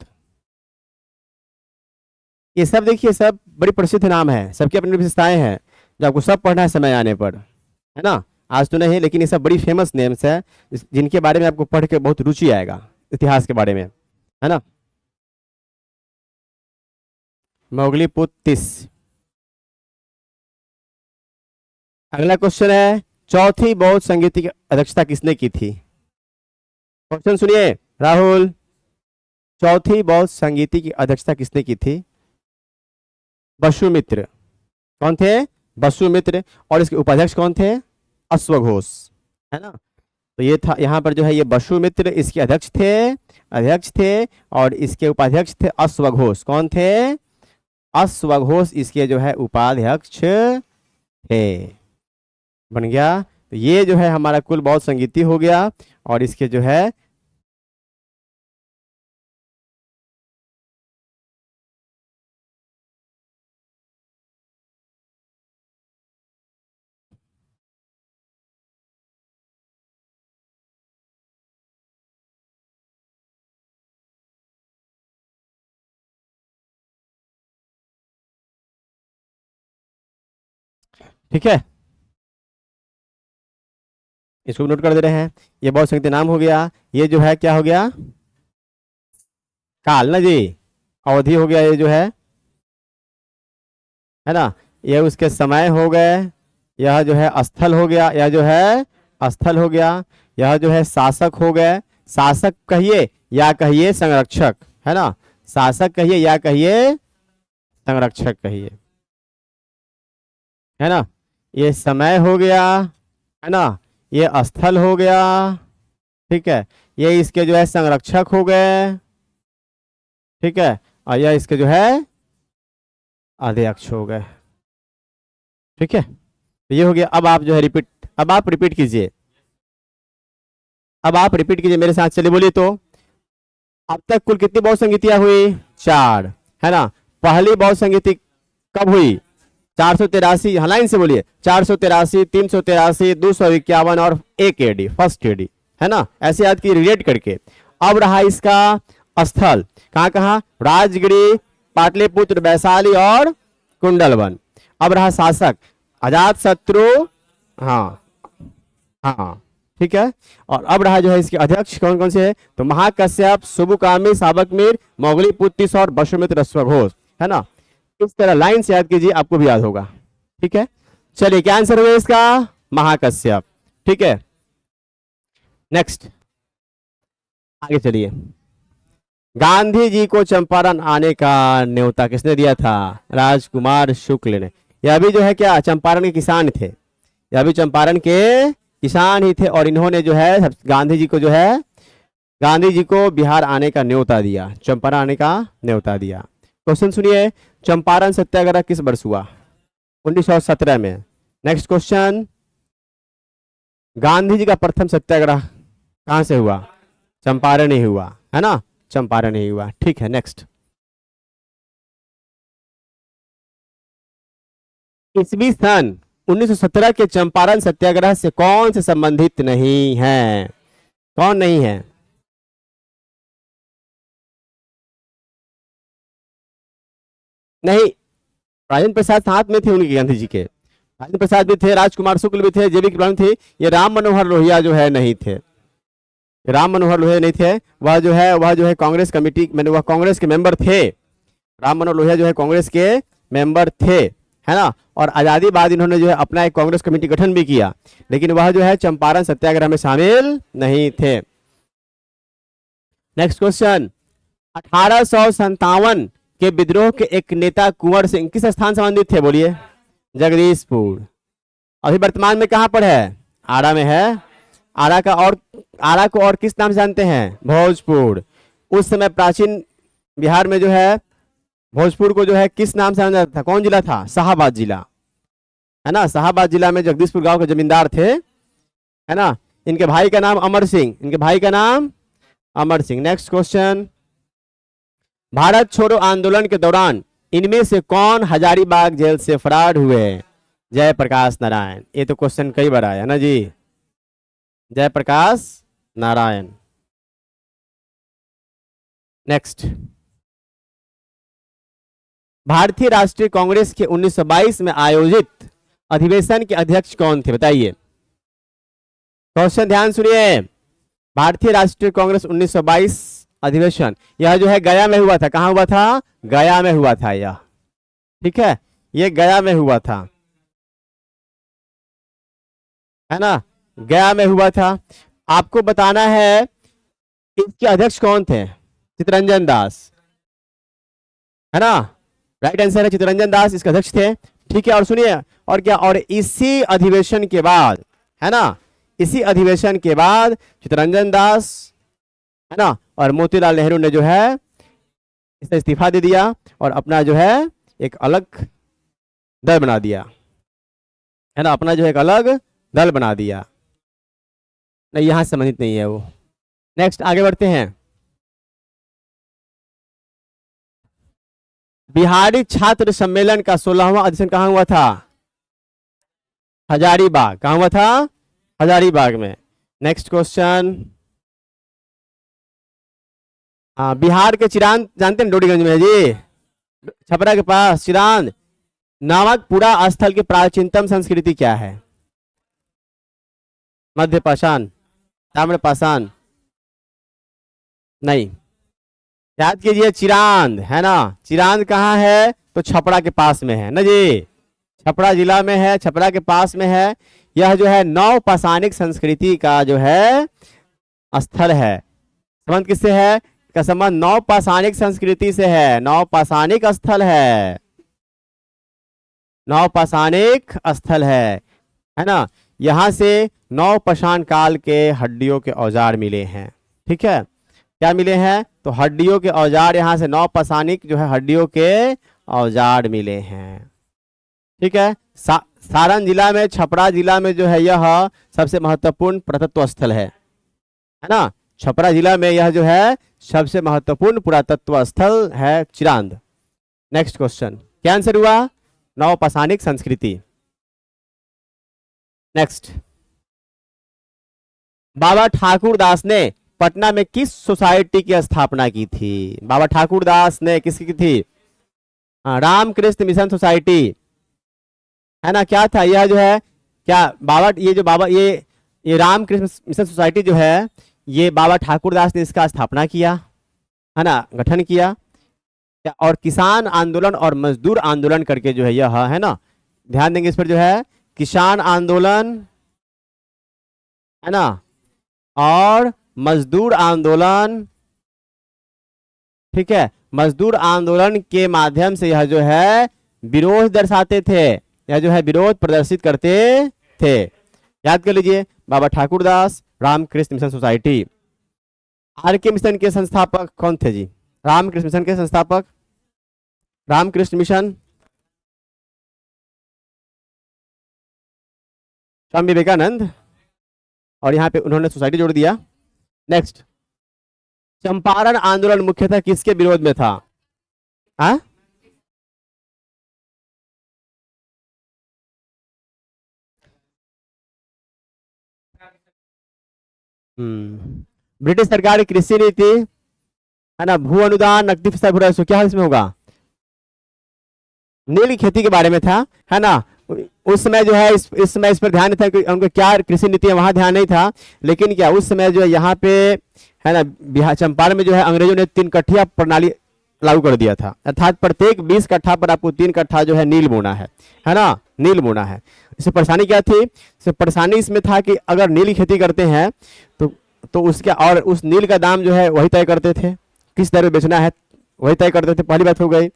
ये सब देखिए, सब बड़ी प्रसिद्ध नाम है, सबकी अपनी विशेषताएं हैं जो आपको सब पढ़ना है समय आने पर, है ना। आज तो नहीं, लेकिन ये सब बड़ी फेमस नेम्स है जिनके बारे में आपको पढ़ के बहुत रुचि आएगा इतिहास के बारे में, है ना। मोगलीपुत्तिस। अगला क्वेश्चन है, चौथी बौद्ध संगीत की अध्यक्षता किसने की थी? क्वेश्चन सुनिए राहुल, चौथी बौद्ध संगीति की अध्यक्षता किसने की थी? वसुमित्र। कौन थे? वसुमित्र। और इसके उपाध्यक्ष कौन थे? अश्वघोष, है ना। तो ये था, यहाँ पर जो है ये वसुमित्र इसके अध्यक्ष थे और इसके उपाध्यक्ष थे अश्वघोष। कौन थे? अश्वघोष इसके जो है उपाध्यक्ष थे। बन गया। तो ये जो है हमारा कुल बौद्ध संगीति हो गया और इसके जो है ठीक है, इसको नोट कर दे रहे हैं। ये बौद्ध संगीत नाम हो गया। ये जो है क्या हो गया? काल ना जी, अवधि हो गया ये जो है ना। ये उसके समय हो गए। यह जो है स्थल हो गया, यह जो है स्थल हो गया। यह जो है शासक हो गए। शासक कहिए या कहिए संरक्षक, है ना। शासक कहिए या कहिए संरक्षक कहिए, है ना। ये समय हो गया, है ना। ये स्थल हो गया, ठीक है। ये इसके जो है संरक्षक हो गए, ठीक है। और यह इसके जो है अध्यक्ष हो गए, ठीक है। तो ये हो गया। अब आप जो है रिपीट कीजिए। अब आप रिपीट कीजिए मेरे साथ, चलिए बोलिए। तो अब तक कुल कितनी बौद्ध संगीतियां हुई? 4, है ना। पहली बौद्ध संगीति कब हुई? 483, हाँ लाइन से बोलिए। 483, 383, 251 और 1 AD, फर्स्ट AD, है ना। ऐसे याद की रिलेट करके। अब रहा इसका स्थल, कहाँ कहाँ? राजगिरी, पाटलिपुत्र, वैशाली और कुंडलवन। अब रहा शासक, अजात शत्रु, हाँ हाँ, ठीक है। और अब रहा जो है इसके अध्यक्ष कौन कौन से है? तो महाकश्यप, सुबुकामी, साबकमीर, मोगलीपुत्तिस और वसुमित्र अश्वघोष, है ना। इस तरह लाइन से याद कीजिए, आपको भी याद होगा, ठीक है। चलिए क्या आंसर हुआ इसका? महाकश्यप, ठीक है। नेक्स्ट, आगे चलिए। गांधी जी को चंपारण आने का न्योता किसने दिया था? राजकुमार शुक्ल ने। यह भी जो है क्या चंपारण के किसान थे? यह भी चंपारण के किसान ही थे और इन्होंने जो है गांधी जी को बिहार आने का न्योता दिया, चंपारण आने का न्योता दिया। क्वेश्चन सुनिए, चंपारण सत्याग्रह किस वर्ष हुआ? 1917 में। नेक्स्ट क्वेश्चन, गांधी जी का प्रथम सत्याग्रह कहां से हुआ? चंपारण ही हुआ, है ना, चंपारण ही हुआ, ठीक है। नेक्स्ट, ईस्वी सन 1917 के चंपारण सत्याग्रह से कौन से संबंधित नहीं है? कौन नहीं है? नहीं, राजेंद्र प्रसाद साथ में थे उनके, गांधी जी के। राजेंद्र प्रसाद भी थे, राजकुमार शुक्ल भी थे, जेबी कृपलानी थे। ये राम मनोहर लोहिया जो है नहीं थे। राम मनोहर लोहिया नहीं थे। वह जो है कांग्रेस कमेटी, मैंने वह कांग्रेस के मेंबर थे। राम मनोहर लोहिया जो है कांग्रेस के मेंबर थे, है ना। और आजादी बाद इन्होंने जो है अपना एक कांग्रेस कमेटी गठन भी किया, लेकिन वह जो है चंपारण सत्याग्रह में शामिल नहीं थे। नेक्स्ट क्वेश्चन, 1857 के विद्रोह के एक नेता कुंवर सिंह किस स्थान से संबंधित थे? बोलिए। जगदीशपुर। अभी वर्तमान में कहां पर है? आरा में है। आरा को और किस नाम से जानते हैं? भोजपुर। उस समय प्राचीन बिहार में जो है भोजपुर को जो है किस नाम से जाना जाता था? कौन जिला था? शाहाबाद जिला, है ना। शाहाबाद जिला में जगदीशपुर गांव के जमींदार थे, है ना। इनके भाई का नाम अमर सिंह, इनके भाई का नाम अमर सिंह। नेक्स्ट क्वेश्चन, भारत छोड़ो आंदोलन के दौरान इनमें से कौन हजारीबाग जेल से फरार हुए? जयप्रकाश नारायण। ये तो क्वेश्चन कई बार आया ना जी, जयप्रकाश नारायण। नेक्स्ट, भारतीय राष्ट्रीय कांग्रेस के 1922 में आयोजित अधिवेशन के अध्यक्ष कौन थे, बताइए। क्वेश्चन ध्यान सुनिए। भारतीय राष्ट्रीय कांग्रेस 1922 अधिवेशन, यह जो है गया में हुआ था। कहां हुआ था? गया में हुआ था यह, ठीक है, ये गया में हुआ था, है ना, गया में हुआ था। आपको बताना है इसके अध्यक्ष कौन थे? चित्तरंजन दास, है ना, राइट आंसर है, चित्तरंजन दास इसके अध्यक्ष थे। ठीक है, और सुनिए, और क्या, और इसी अधिवेशन के बाद, है ना, इसी अधिवेशन के बाद चित्तरंजन दास, है ना, और मोतीलाल नेहरू ने जो है इससे इस्तीफा दे दिया और अपना जो है एक अलग दल बना दिया, है ना, अपना जो है एक अलग दल बना दिया। नहीं, यहां संबंधित नहीं है वो। नेक्स्ट आगे बढ़ते हैं। बिहारी छात्र सम्मेलन का 16वां अधिवेशन कहां हुआ था? हजारीबाग। कहां हुआ था? हजारीबाग में। नेक्स्ट क्वेश्चन, बिहार के चिरांद जानते हैं, डोडीगंज में है जी, छपरा के पास चिरांद नामक पूरा स्थल की प्राचीनतम संस्कृति क्या है? मध्य पाषाण, ताम्र पाषाण, नहीं, याद कीजिए, चिरांद, है ना, चिरांद कहाँ है? तो छपरा के पास में है ना जी, छपरा जिला में है, छपरा के पास में है। यह जो है नवपाषाणिक संस्कृति का जो है स्थल है। संबंध किससे है? का संबंध नवपाषाणिक संस्कृति से है, नवपाषाणिक स्थल है, नवपाषाणिक स्थल है ना। यहां से नवपाषाण काल के हड्डियों के औजार मिले हैं। ठीक है, क्या मिले हैं? तो हड्डियों के औजार, यहां से नवपाषाणिक जो है हड्डियों के औजार मिले हैं। ठीक है, सारण जिला में, छपरा जिला में जो है यह सबसे महत्वपूर्ण पुरातत्व स्थल है ना, छपरा जिला में यह जो है सबसे महत्वपूर्ण पुरातत्व स्थल है चिरांद। नेक्स्ट क्वेश्चन, क्या आंसर हुआ? नवपाषाणिक संस्कृति। नेक्स्ट, बाबा ठाकुर दास ने पटना में किस सोसाइटी की स्थापना की थी? बाबा ठाकुर दास ने किसकी की थी? रामकृष्ण मिशन सोसाइटी, है ना। क्या था यह जो है, क्या बाबा, ये जो बाबा, ये रामकृष्ण मिशन सोसाइटी जो है, ये बाबा ठाकुर दास ने इसका स्थापना किया, है ना, गठन किया। और किसान आंदोलन और मजदूर आंदोलन करके जो है यह, है ना, ध्यान देंगे इस पर, जो है किसान आंदोलन, है ना, और मजदूर आंदोलन। ठीक है, मजदूर आंदोलन के माध्यम से यह जो है विरोध दर्शाते थे, यह जो है विरोध प्रदर्शित करते थे। याद कर लीजिए, Baba Thakur Das, Ramakrishna mission society. RK mission के संस्थापक कौन थे जी? रामकृष्ण मिशन के संस्थापक, रामकृष्ण मिशन, स्वामी विवेकानंद, और यहाँ पे उन्होंने सोसाइटी जोड़ दिया। नेक्स्ट, चंपारण आंदोलन मुख्यतः किसके विरोध में था? हाँ, ब्रिटिश सरकार की कृषि नीति, है ना, भू अनुदान, नकदी फसल भुरा, क्या इसमें होगा? नील की खेती के बारे में था, है ना। उस समय जो है इस समय इस पर ध्यान नहीं था कि उनको क्या कृषि नीति है, वहां ध्यान नहीं था। लेकिन क्या उस समय जो है यहाँ पे, है ना, बिहार चंपारण में जो है अंग्रेजों ने 3 कट्ठिया प्रणाली लागू कर दिया था, अर्थात प्रत्येक 20 कट्ठा पर आपको 3 कट्ठा जो है नील बोना है ना, नील बोना है। इससे परेशानी क्या थी? इससे परेशानी इसमें था कि अगर नील की खेती करते हैं तो उसके, और उस नील का दाम जो है वही तय करते थे, किस दर में बेचना है वही तय करते थे, पहली बात हो गई।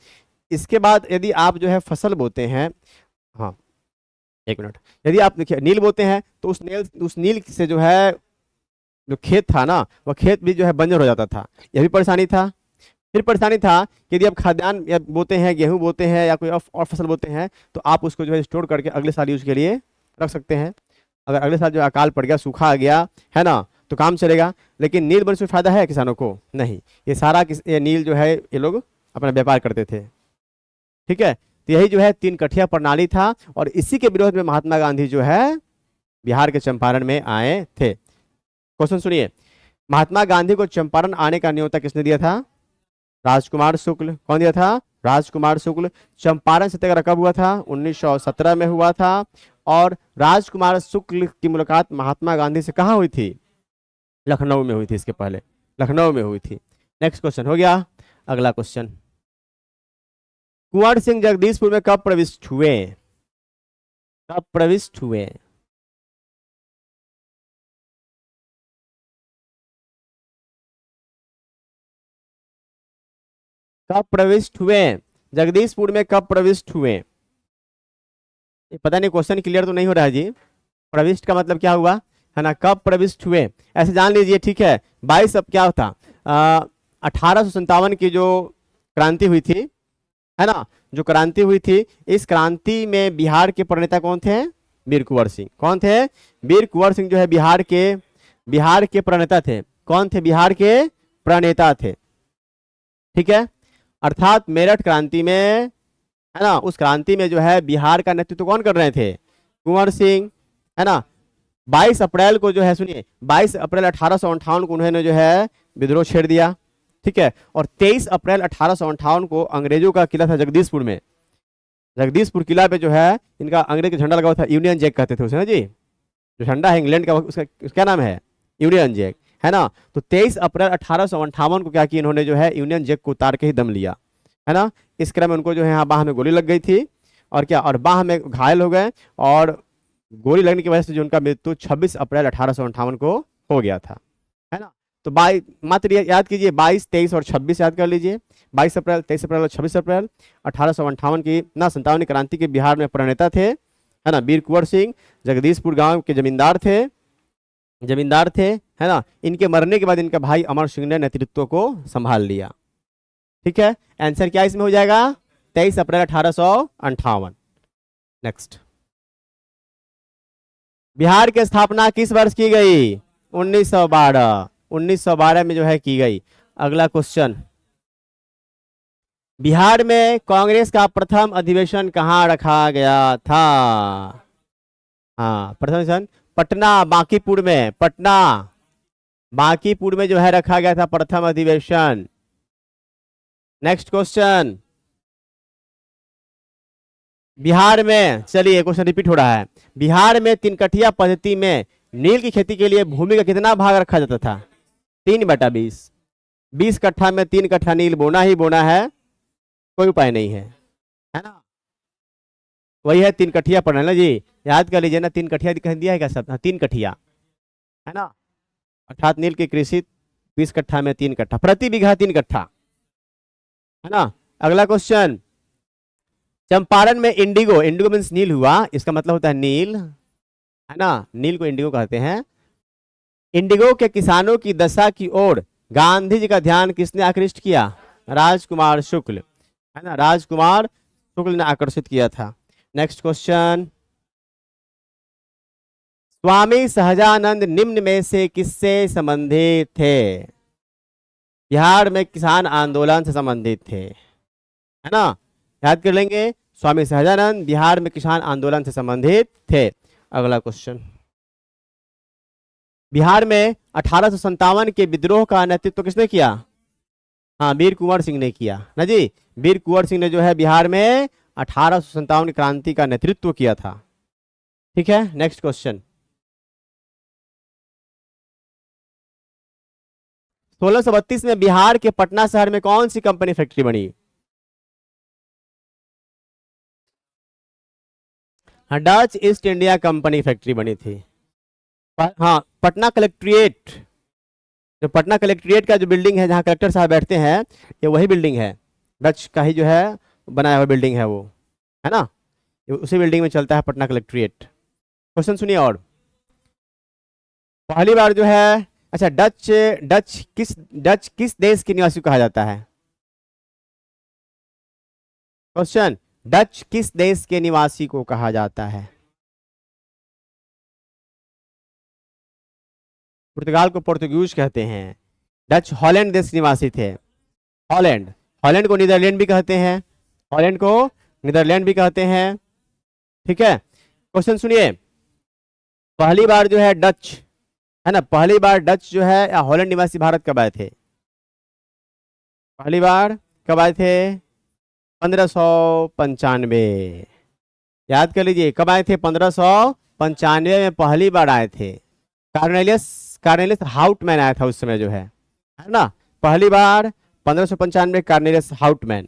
इसके बाद यदि आप जो है फसल बोते हैं, हाँ एक मिनट, यदि आप देखिए नील बोते हैं तो उस नील से जो है जो खेत था ना, वह खेत भी जो है बंजर हो जाता था, यह भी परेशानी था। फिर परेशानी था कि यदि आप खाद्यान्न या बोते हैं, गेहूं बोते हैं या कोई और फसल बोते हैं, तो आप उसको जो है स्टोर करके अगले साल यूज के लिए रख सकते हैं। अगर अगले साल जो अकाल पड़ गया, सूखा आ गया, है ना, तो काम चलेगा। लेकिन नील बोने से फायदा है किसानों को? नहीं, ये सारा ये नील जो है ये लोग अपना व्यापार करते थे। ठीक है, तो यही जो है तीन कठिया प्रणाली था, और इसी के विरोध में महात्मा गांधी जो है बिहार के चंपारण में आए थे। क्वेश्चन सुनिए, महात्मा गांधी को चंपारण आने का न्योता किसने दिया था? राजकुमार शुक्ल। कौन दिया था? राजकुमार शुक्ल। चंपारण सत्याग्रह कब हुआ था? 1917 में हुआ था। और राजकुमार शुक्ल की मुलाकात महात्मा गांधी से कहाँ हुई थी? लखनऊ में हुई थी, इसके पहले लखनऊ में हुई थी। नेक्स्ट क्वेश्चन हो गया। अगला क्वेश्चन, कुंवर सिंह जगदीशपुर में कब प्रविष्ट हुए? कब प्रविष्ट हुए? कब प्रविष्ट हुए? जगदीशपुर में कब प्रविष्ट हुए? ये पता नहीं क्वेश्चन क्लियर तो नहीं हो रहा है जी। प्रविष्ट का मतलब क्या हुआ, है ना? कब प्रविष्ट हुए ऐसे जान लीजिए, ठीक है। 22 अब क्या होता, 1857 की जो क्रांति हुई थी, है ना, जो क्रांति हुई थी, इस क्रांति में बिहार के प्रणेता कौन थे? वीर कुंवर सिंह। कौन थे? वीर कुंवर सिंह जो है बिहार के प्रणेता थे। कौन थे? बिहार के प्रणेता थे, ठीक है। अर्थात मेरठ क्रांति में, है ना, उस क्रांति में जो है बिहार का नेतृत्व कौन कर रहे थे? कुंवर सिंह, है ना। 22 अप्रैल को जो है, सुनिए, 22 अप्रैल 1858 को उन्होंने जो है विद्रोह छेड़ दिया, ठीक है। और 23 अप्रैल 1858 को अंग्रेजों का किला था जगदीशपुर में, जगदीशपुर किला पे जो है इनका अंग्रेज का झंडा लगा हुआ था, यूनियन जैक कहते थे उसे ना जी, जो झंडा है इंग्लैंड का, उसका क्या नाम है? यूनियन जैक, है ना। तो 23 अप्रैल 1858 को क्या किया इन्होंने, जो है यूनियन जैक को उतार के ही दम लिया, है ना। इस क्रम में उनको जो है यहाँ बाह में गोली लग गई थी, और क्या, और बाह में घायल हो गए, और गोली लगने की वजह से जो उनका मृत्यु 26 अप्रैल 1858 को हो गया था, है ना। तो मात्र याद कीजिए, 22, 23 और 26 याद कर लीजिए। 22 अप्रैल, 23 अप्रैल और 26 अप्रैल 1858 की ना 57वीं क्रांति के बिहार में प्रणेता थे, है ना, वीर कुंवर सिंह। जगदीशपुर गांव के जमींदार थे, है ना। इनके मरने के बाद इनका भाई अमर सिंह ने नेतृत्व को संभाल लिया, ठीक है। आंसर क्या इसमें हो जाएगा? 23 अप्रैल 1858। नेक्स्ट, बिहार की स्थापना किस वर्ष की गई? 1912। 1912 में जो है की गई। अगला क्वेश्चन, बिहार में कांग्रेस का प्रथम अधिवेशन कहाँ रखा गया था? हाँ, प्रथम अधिवेशन पटना, बांकीपुर में जो है रखा गया था प्रथम अधिवेशन। नेक्स्ट क्वेश्चन, बिहार में, चलिए क्वेश्चन रिपीट हो रहा है, बिहार में तीन कठिया पद्धति में नील की खेती के लिए भूमि का कितना भाग रखा जाता था? 3/20। 20 कट्ठा में 3 कट्ठा नील बोना ही बोना है, कोई उपाय नहीं है ना। वही है 3 कठिया प्रणाली जी, याद कर लीजिए ना। 3 कठिया कह दिया है क्या सब? 3 कठिया, है ना। अर्थात नील की कृषि 20 कट्ठा में 3 कट्ठा, प्रति बीघा 3 कट्ठा, है ना। अगला क्वेश्चन, चंपारण में इंडिगो मीन्स नील हुआ, इसका मतलब होता है नील, है ना। नील को इंडिगो कहते हैं। इंडिगो के किसानों की दशा की ओर गांधी जी का ध्यान किसने आकृष्ट किया? राजकुमार शुक्ल, है ना, राजकुमार शुक्ल ने आकर्षित किया था। नेक्स्ट क्वेश्चन, स्वामी सहजानंद निम्न में से किससे संबंधित थे? बिहार में किसान आंदोलन से संबंधित थे, है ना, याद कर लेंगे। स्वामी सहजानंद बिहार में किसान आंदोलन से संबंधित थे। अगला क्वेश्चन, बिहार में 1857 के विद्रोह का नेतृत्व किसने किया? हाँ, वीर कुंवर सिंह ने किया ना जी। वीर कुंवर सिंह ने जो है बिहार में 1857 की क्रांति का नेतृत्व किया था, ठीक है। नेक्स्ट क्वेश्चन, 1632 में बिहार के पटना शहर में कौन सी कंपनी फैक्ट्री बनी? हाँ, Dutch east India company factory बनी थी। हाँ, पटना कलेक्ट्रेट, जो पटना कलेक्ट्रेट का जो बिल्डिंग है जहाँ कलेक्टर साहब बैठते हैं, ये वही बिल्डिंग है, डच का ही जो है बनाया हुआ बिल्डिंग है वो, है ना। उसी बिल्डिंग में चलता है पटना कलेक्ट्रेट। क्वेश्चन सुनिए, और पहली बार जो है, अच्छा, डच किस देश के निवासी को कहा जाता है? क्वेश्चन, डच किस देश के निवासी को कहा जाता है? पुर्तगाल को पुर्तगीज कहते हैं। डच हॉलैंड देश के निवासी थे। हॉलैंड, हॉलैंड को नीदरलैंड भी कहते हैं, हॉलैंड को नीदरलैंड भी कहते हैं। ठीक है, क्वेश्चन सुनिए। पहली बार जो है डच, है ना, पहली बार डच जो है या हॉलैंड निवासी भारत कब आए थे? पहली बार कब आए थे? 1595। याद कर लीजिए, कब आए थे? 1595 में पहली बार आए थे। कार्नेलियस कार्नेलियस हाउटमैन आया था उस समय जो है ना। पहली बार 1595 कार्नेलियस हाउटमैन,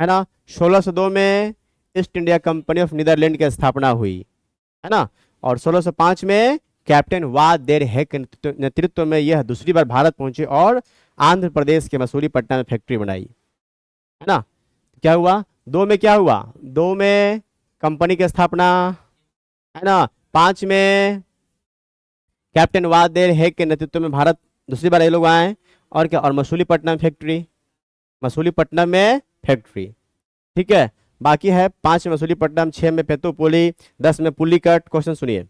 है ना। 1602 में East India Company of Netherland की स्थापना हुई, है ना। और 1605 में कैप्टन वाद देर हेक के नेतृत्व में यह दूसरी बार भारत पहुंचे और आंध्र प्रदेश के मसूलीपट्टनम में फैक्ट्री बनाई, है ना। क्या हुआ? दो में क्या हुआ? दो में कंपनी की स्थापना, है ना। पांच में कैप्टन वाद देर हेक के नेतृत्व में भारत दूसरी बार ये लोग आए। और क्या? और मसूलीपट्टनम फैक्ट्री, मसूलीपट्टनम में फैक्ट्री। ठीक है, बाकी है 5 में मसूलीपट्टनम, 6 में पेतुपुली, 10 में पुलिकट। क्वेश्चन सुनिए।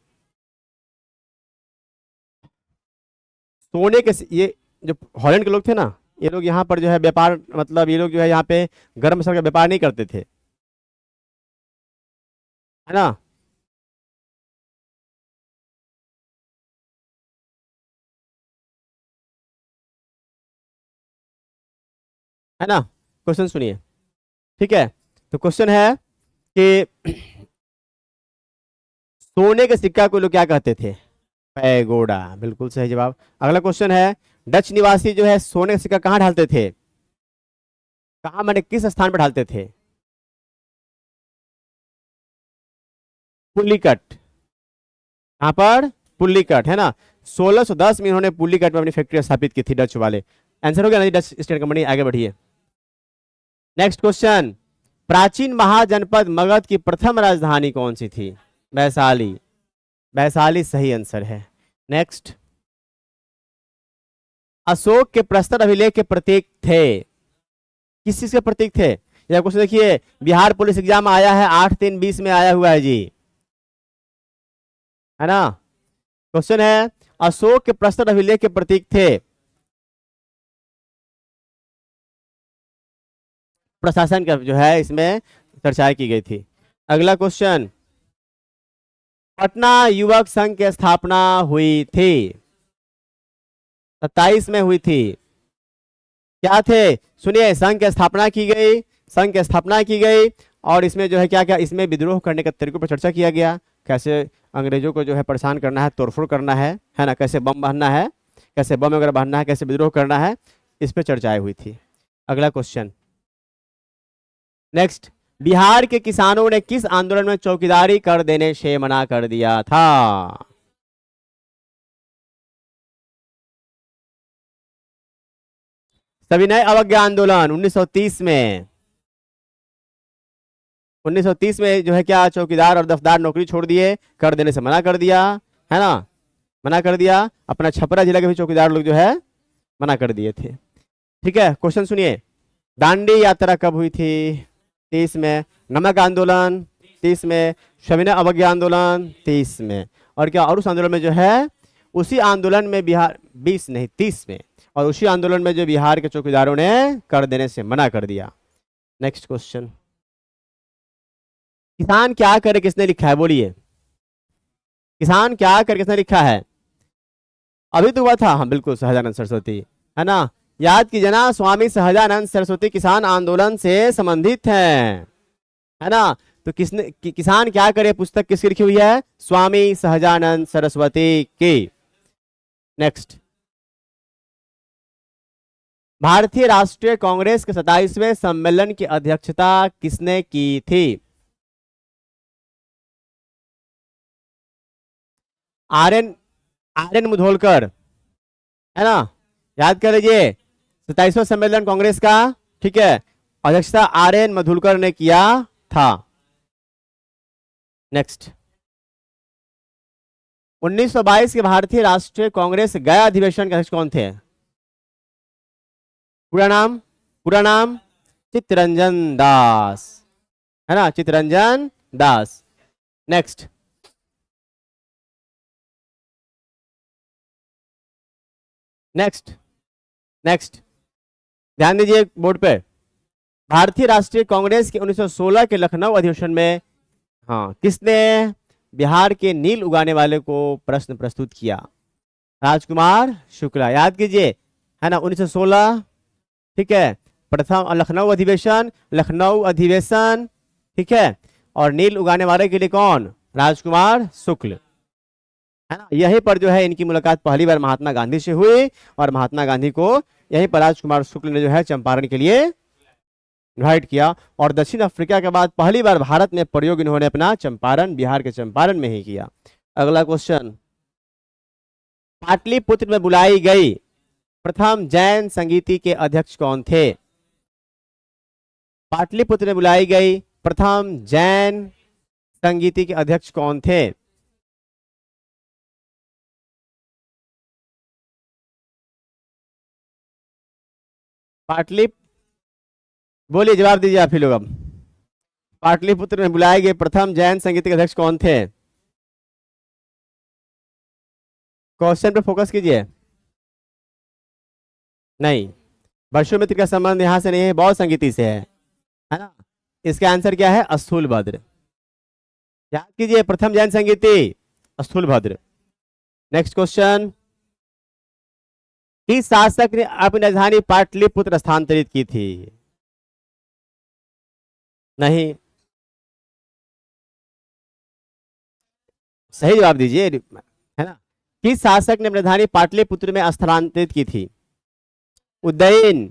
सोने के ये जो हॉलैंड के लोग थे ना, ये लोग यहाँ पर जो है व्यापार, मतलब ये लोग जो है यहाँ पे गर्म मसाले का व्यापार नहीं करते थे, है ना। है ना, क्वेश्चन सुनिए। ठीक है, तो क्वेश्चन है कि सोने के सिक्का को लोग क्या कहते थे? पैगोडा, बिल्कुल सही जवाब। अगला क्वेश्चन है, डच निवासी जो है सोने का सिक्का कहाँ ढालते थे? कहाँ, मैंने किस स्थान पर ढालते थे? पुलिकट। कहाँ पर? पुलिकट, है ना। 1610 में इन्होंने पुलिकट में अपनी फैक्ट्री स्थापित की थी, डच वाले। आंसर हो गया ना जी, डच ईस्ट इंडिया कंपनी। आगे बढ़िए। नेक्स्ट क्वेश्चन, प्राचीन महाजनपद मगध की प्रथम राजधानी कौन सी थी? वैशाली। वैशाली सही आंसर है। नेक्स्ट, अशोक के प्रस्तर अभिलेख के प्रतीक थे, किस चीज के प्रतीक थे? यह क्वेश्चन देखिए, बिहार पुलिस एग्जाम आया है 8/3/20 में आया हुआ है जी, है ना। क्वेश्चन है, अशोक के प्रस्तर अभिलेख के प्रतीक थे। प्रशासन का जो है इसमें चर्चा की गई थी। अगला क्वेश्चन, पटना युवक संघ की स्थापना हुई थी, 27 में हुई थी। क्या थे? सुनिए, संघ की स्थापना की गई, संघ की स्थापना की गई। और इसमें जो है क्या क्या, इसमें विद्रोह करने के तरीकों पर चर्चा किया गया, कैसे अंग्रेजों को जो है परेशान करना है, तोड़फोड़ करना है ना, कैसे बम बांधना है, कैसे बम वगैरह बांधना है, कैसे विद्रोह करना है, इस पर चर्चाएं हुई थी। अगला क्वेश्चन, नेक्स्ट, बिहार के किसानों ने किस आंदोलन में चौकीदारी कर देने से मना कर दिया था? सविनय अवज्ञा आंदोलन 1930 में। 1930 में जो है क्या, चौकीदार और दफदार नौकरी छोड़ दिए, कर देने से मना कर दिया, है ना, मना कर दिया। अपना छपरा जिला के भी चौकीदार लोग जो है मना कर दिए थे। ठीक है, क्वेश्चन सुनिए। दांडी यात्रा कब हुई थी? 30 में। नमक आंदोलन 30 में। सविनय अवज्ञा आंदोलन 30 में। और क्या, और उस आंदोलन में जो है, उसी आंदोलन में बिहार 20 नहीं 30 में, और उसी आंदोलन में जो बिहार के चौकीदारों ने कर देने से मना कर दिया। नेक्स्ट क्वेश्चन, किसान क्या करे किसने लिखा है? बोलिए, किसान क्या करे किसने लिखा है? अभी तो हुआ था, हाँ बिल्कुल, सहजानंद सरस्वती, है ना। याद कीजिए ना, स्वामी सहजानंद सरस्वती किसान आंदोलन से संबंधित हैं, है ना। तो किसान क्या करे पुस्तक किसकी लिखी हुई है? स्वामी सहजानंद सरस्वती की। नेक्स्ट, भारतीय राष्ट्रीय कांग्रेस के 27वें सम्मेलन की अध्यक्षता किसने की थी? R N R N Mudholkar, है ना। याद कर लीजिए, 27वां सम्मेलन कांग्रेस का, ठीक है, अध्यक्षता आर एन मधुलकर ने किया था। नेक्स्ट, 1922 के भारतीय राष्ट्रीय कांग्रेस गया अधिवेशन के अध्यक्ष कौन थे? पूरा नाम, पूरा नाम चित्तरंजन दास, है ना, Chittaranjan Das. Next, next, next, ध्यान दीजिए बोर्ड पे। भारतीय राष्ट्रीय कांग्रेस के 1916 के लखनऊ अधिवेशन में, हाँ, किसने बिहार के नील उगाने वाले को प्रश्न प्रस्तुत किया? राजकुमार शुक्ला, याद कीजिए, है ना, 1916, ठीक है, प्रथम लखनऊ अधिवेशन, लखनऊ अधिवेशन, ठीक है, और नील उगाने वाले के लिए कौन? राजकुमार शुक्ल, है ना। यहीं पर जो है इनकी मुलाकात पहली बार महात्मा गांधी से हुई, और महात्मा गांधी को यहीं पर राजकुमार शुक्ल ने जो है चंपारण के लिए इन्वाइट किया, और दक्षिण अफ्रीका के बाद पहली बार भारत में प्रयोग इन्होंने अपना चंपारण, बिहार के चंपारण में ही किया। अगला क्वेश्चन, पाटलिपुत्र में बुलाई गई प्रथम जैन संगीति के अध्यक्ष कौन थे? पाटलिपुत्र में बुलाई गई प्रथम जैन संगीति के अध्यक्ष कौन थे? पाटलि बोलिए, जवाब दीजिए आप ही लोग अब। पाटलिपुत्र में बुलाए गए प्रथम जैन संगीत के अध्यक्ष कौन थे? क्वेश्चन पे फोकस कीजिए। नहीं, वर्षोमित्र का संबंध यहां से नहीं है, बौद्ध संगीति से है ना। इसका आंसर क्या है? स्थूलभद्र। याद कीजिए, प्रथम जैन संगीति स्थूलभद्र। नेक्स्ट क्वेश्चन, किस शासक ने अपनी राजधानी पाटलिपुत्र स्थानांतरित की थी? नहीं, सही जवाब दीजिए, है ना। किस शासक ने अपनी राजधानी पाटलिपुत्र में स्थानांतरित की थी? उदयन।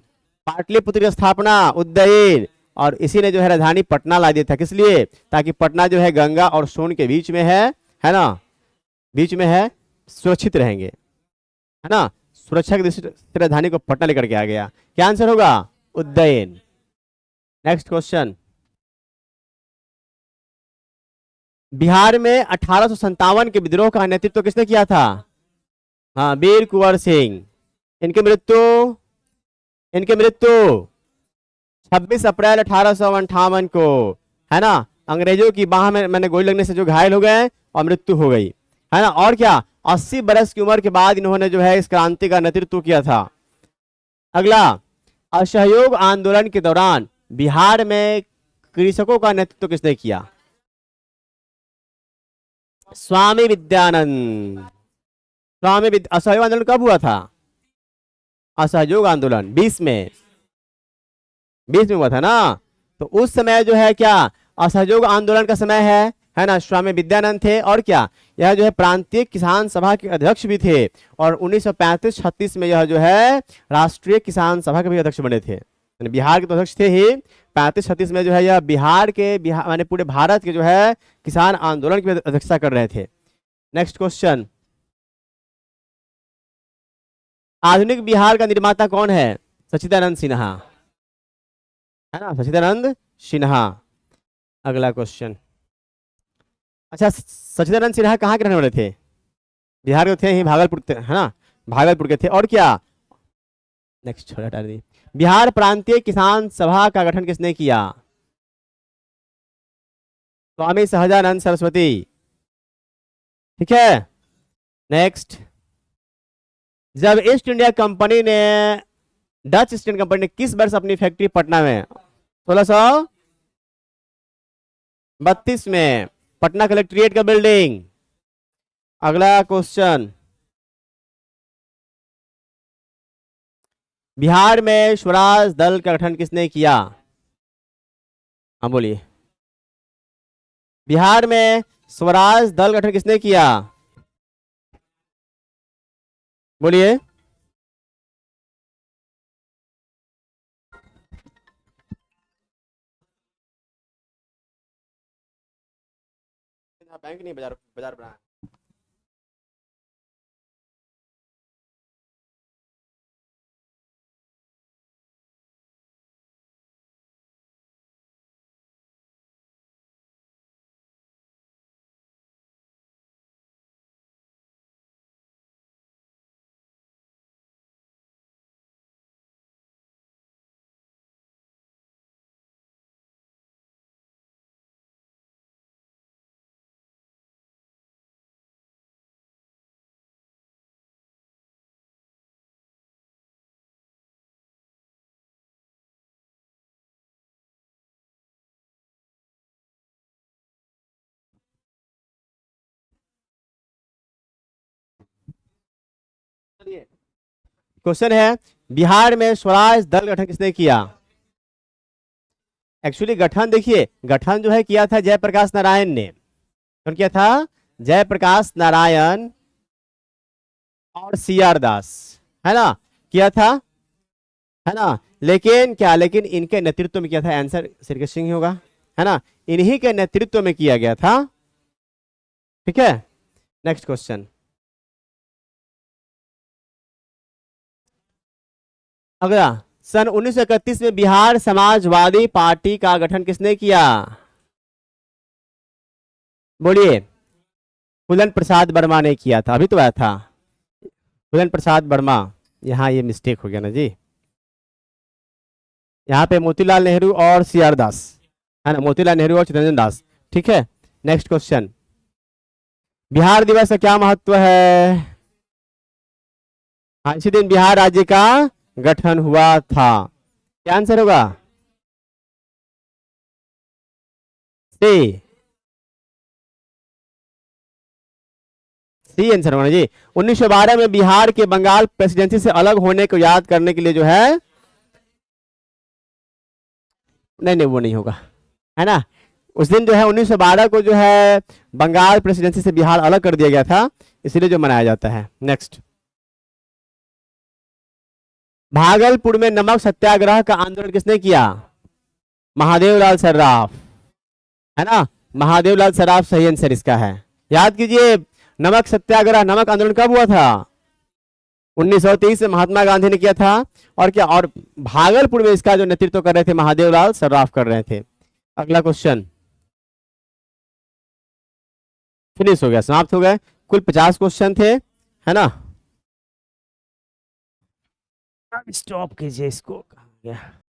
पाटलिपुत्र की स्थापना उदयन, और इसी ने जो है राजधानी पटना ला दिया था। किस लिए? ताकि पटना जो है गंगा और सोन के बीच में है ना, बीच में है, सुरक्षित रहेंगे, है ना। सुरक्षा की दृष्टि से राजधानी को पटना लेकर के आ गया। क्या आंसर होगा? उदयन। नेक्स्ट क्वेश्चन, बिहार में 1857 के विद्रोह का नेतृत्व किसने किया था? हाँ, वीर कुंवर सिंह। इनकी मृत्यु, इनकी मृत्यु 26 अप्रैल 1858 को, है ना, अंग्रेजों की बाह में मैंने गोली लगने से जो घायल हो गए और मृत्यु हो गई, है ना। और क्या, 80 बरस की उम्र के बाद इन्होंने जो है इस क्रांति का नेतृत्व किया था। अगला, असहयोग आंदोलन के दौरान बिहार में कृषकों का नेतृत्व किसने किया? स्वामी विद्यानंद। असहयोग आंदोलन कब हुआ था? असहयोग आंदोलन 20 में, 20 में हुआ था ना। तो उस समय जो है क्या, असहयोग आंदोलन का समय है ना। स्वामी विद्यानंद थे, और क्या, यह जो है प्रांतीय किसान सभा के अध्यक्ष भी थे, और 1935-36 में यह जो है राष्ट्रीय किसान सभा के भी अध्यक्ष बने थे। बिहार के तो अध्यक्ष थे ही, 35-36 में जो है यह बिहार माने पूरे भारत के जो है किसान आंदोलन की अध्यक्षता कर रहे थे। नेक्स्ट क्वेश्चन, आधुनिक बिहार का निर्माता कौन है? सच्चिदानंद सिन्हा, है ना, सच्चिदानंद सिन्हा। अगला क्वेश्चन, अच्छा, सच्चिदानंद सिन्हा कहाँ के रहने वाले थे? बिहार के थे ही, भागलपुर थे, है ना, भागलपुर के थे। और क्या, नेक्स्ट छोड़ा, हटा दी। बिहार प्रांतीय किसान सभा का गठन किसने किया? स्वामी सहजानंद सरस्वती, ठीक है। नेक्स्ट, जब ईस्ट इंडिया कंपनी ने, डच ईस्ट इंडिया कंपनी ने किस वर्ष अपनी फैक्ट्री पटना में? 1632 में, पटना कलेक्ट्रेट का बिल्डिंग। अगला क्वेश्चन, बिहार में स्वराज दल का गठन किसने किया? हाँ बोलिए, बिहार में स्वराज दल गठन किसने किया? बोलिए। बैंक नहीं, बाजार बाजार बना। क्वेश्चन है, बिहार में स्वराज दल गठन किसने किया? एक्चुअली गठन देखिए, गठन जो है किया था जयप्रकाश नारायण ने। कौन किया था? जयप्रकाश नारायण और सीआर दास, है ना, किया था, है ना। लेकिन क्या, लेकिन इनके नेतृत्व में किया था? आंसर श्रीकृष्ण सिंह ही होगा, है ना। इन्हीं के नेतृत्व में किया गया था। ठीक है, नेक्स्ट क्वेश्चन। अगला, सन 1931 में बिहार समाजवादी पार्टी का गठन किसने किया? बोलिए। फूलन प्रसाद वर्मा ने किया था, अभी तो आया था फूलन प्रसाद वर्मा। यहाँ ये मिस्टेक हो गया ना जी, यहाँ पे मोतीलाल नेहरू और सीआर दास, है ना, मोतीलाल नेहरू और चित्तरंजन दास। ठीक है, नेक्स्ट क्वेश्चन। बिहार दिवस का क्या महत्व है? हाँ, इसी दिन बिहार राज्य का गठन हुआ था। क्या आंसर होगा? सी, सी आंसर होगा जी। 1912 में बिहार के बंगाल प्रेसिडेंसी से अलग होने को याद करने के लिए जो है, नहीं नहीं वो नहीं होगा, है ना। उस दिन जो है 1912 को जो है बंगाल प्रेसिडेंसी से बिहार अलग कर दिया गया था, इसलिए जो मनाया जाता है। नेक्स्ट, भागलपुर में नमक सत्याग्रह का आंदोलन किसने किया? महादेवलाल सर्राफ, है ना। महादेवलाल सर्राफ सही आंसर इसका है। याद कीजिए, नमक सत्याग्रह, नमक आंदोलन कब हुआ था? 1930 में महात्मा गांधी ने किया था। और क्या, और भागलपुर में इसका जो नेतृत्व कर रहे थे महादेवलाल सर्राफ कर रहे थे। अगला क्वेश्चन, फिनिश हो गया, समाप्त हो गए। कुल 50 क्वेश्चन थे, है ना। स्टॉप कीजिए इसको, कहाँ गया?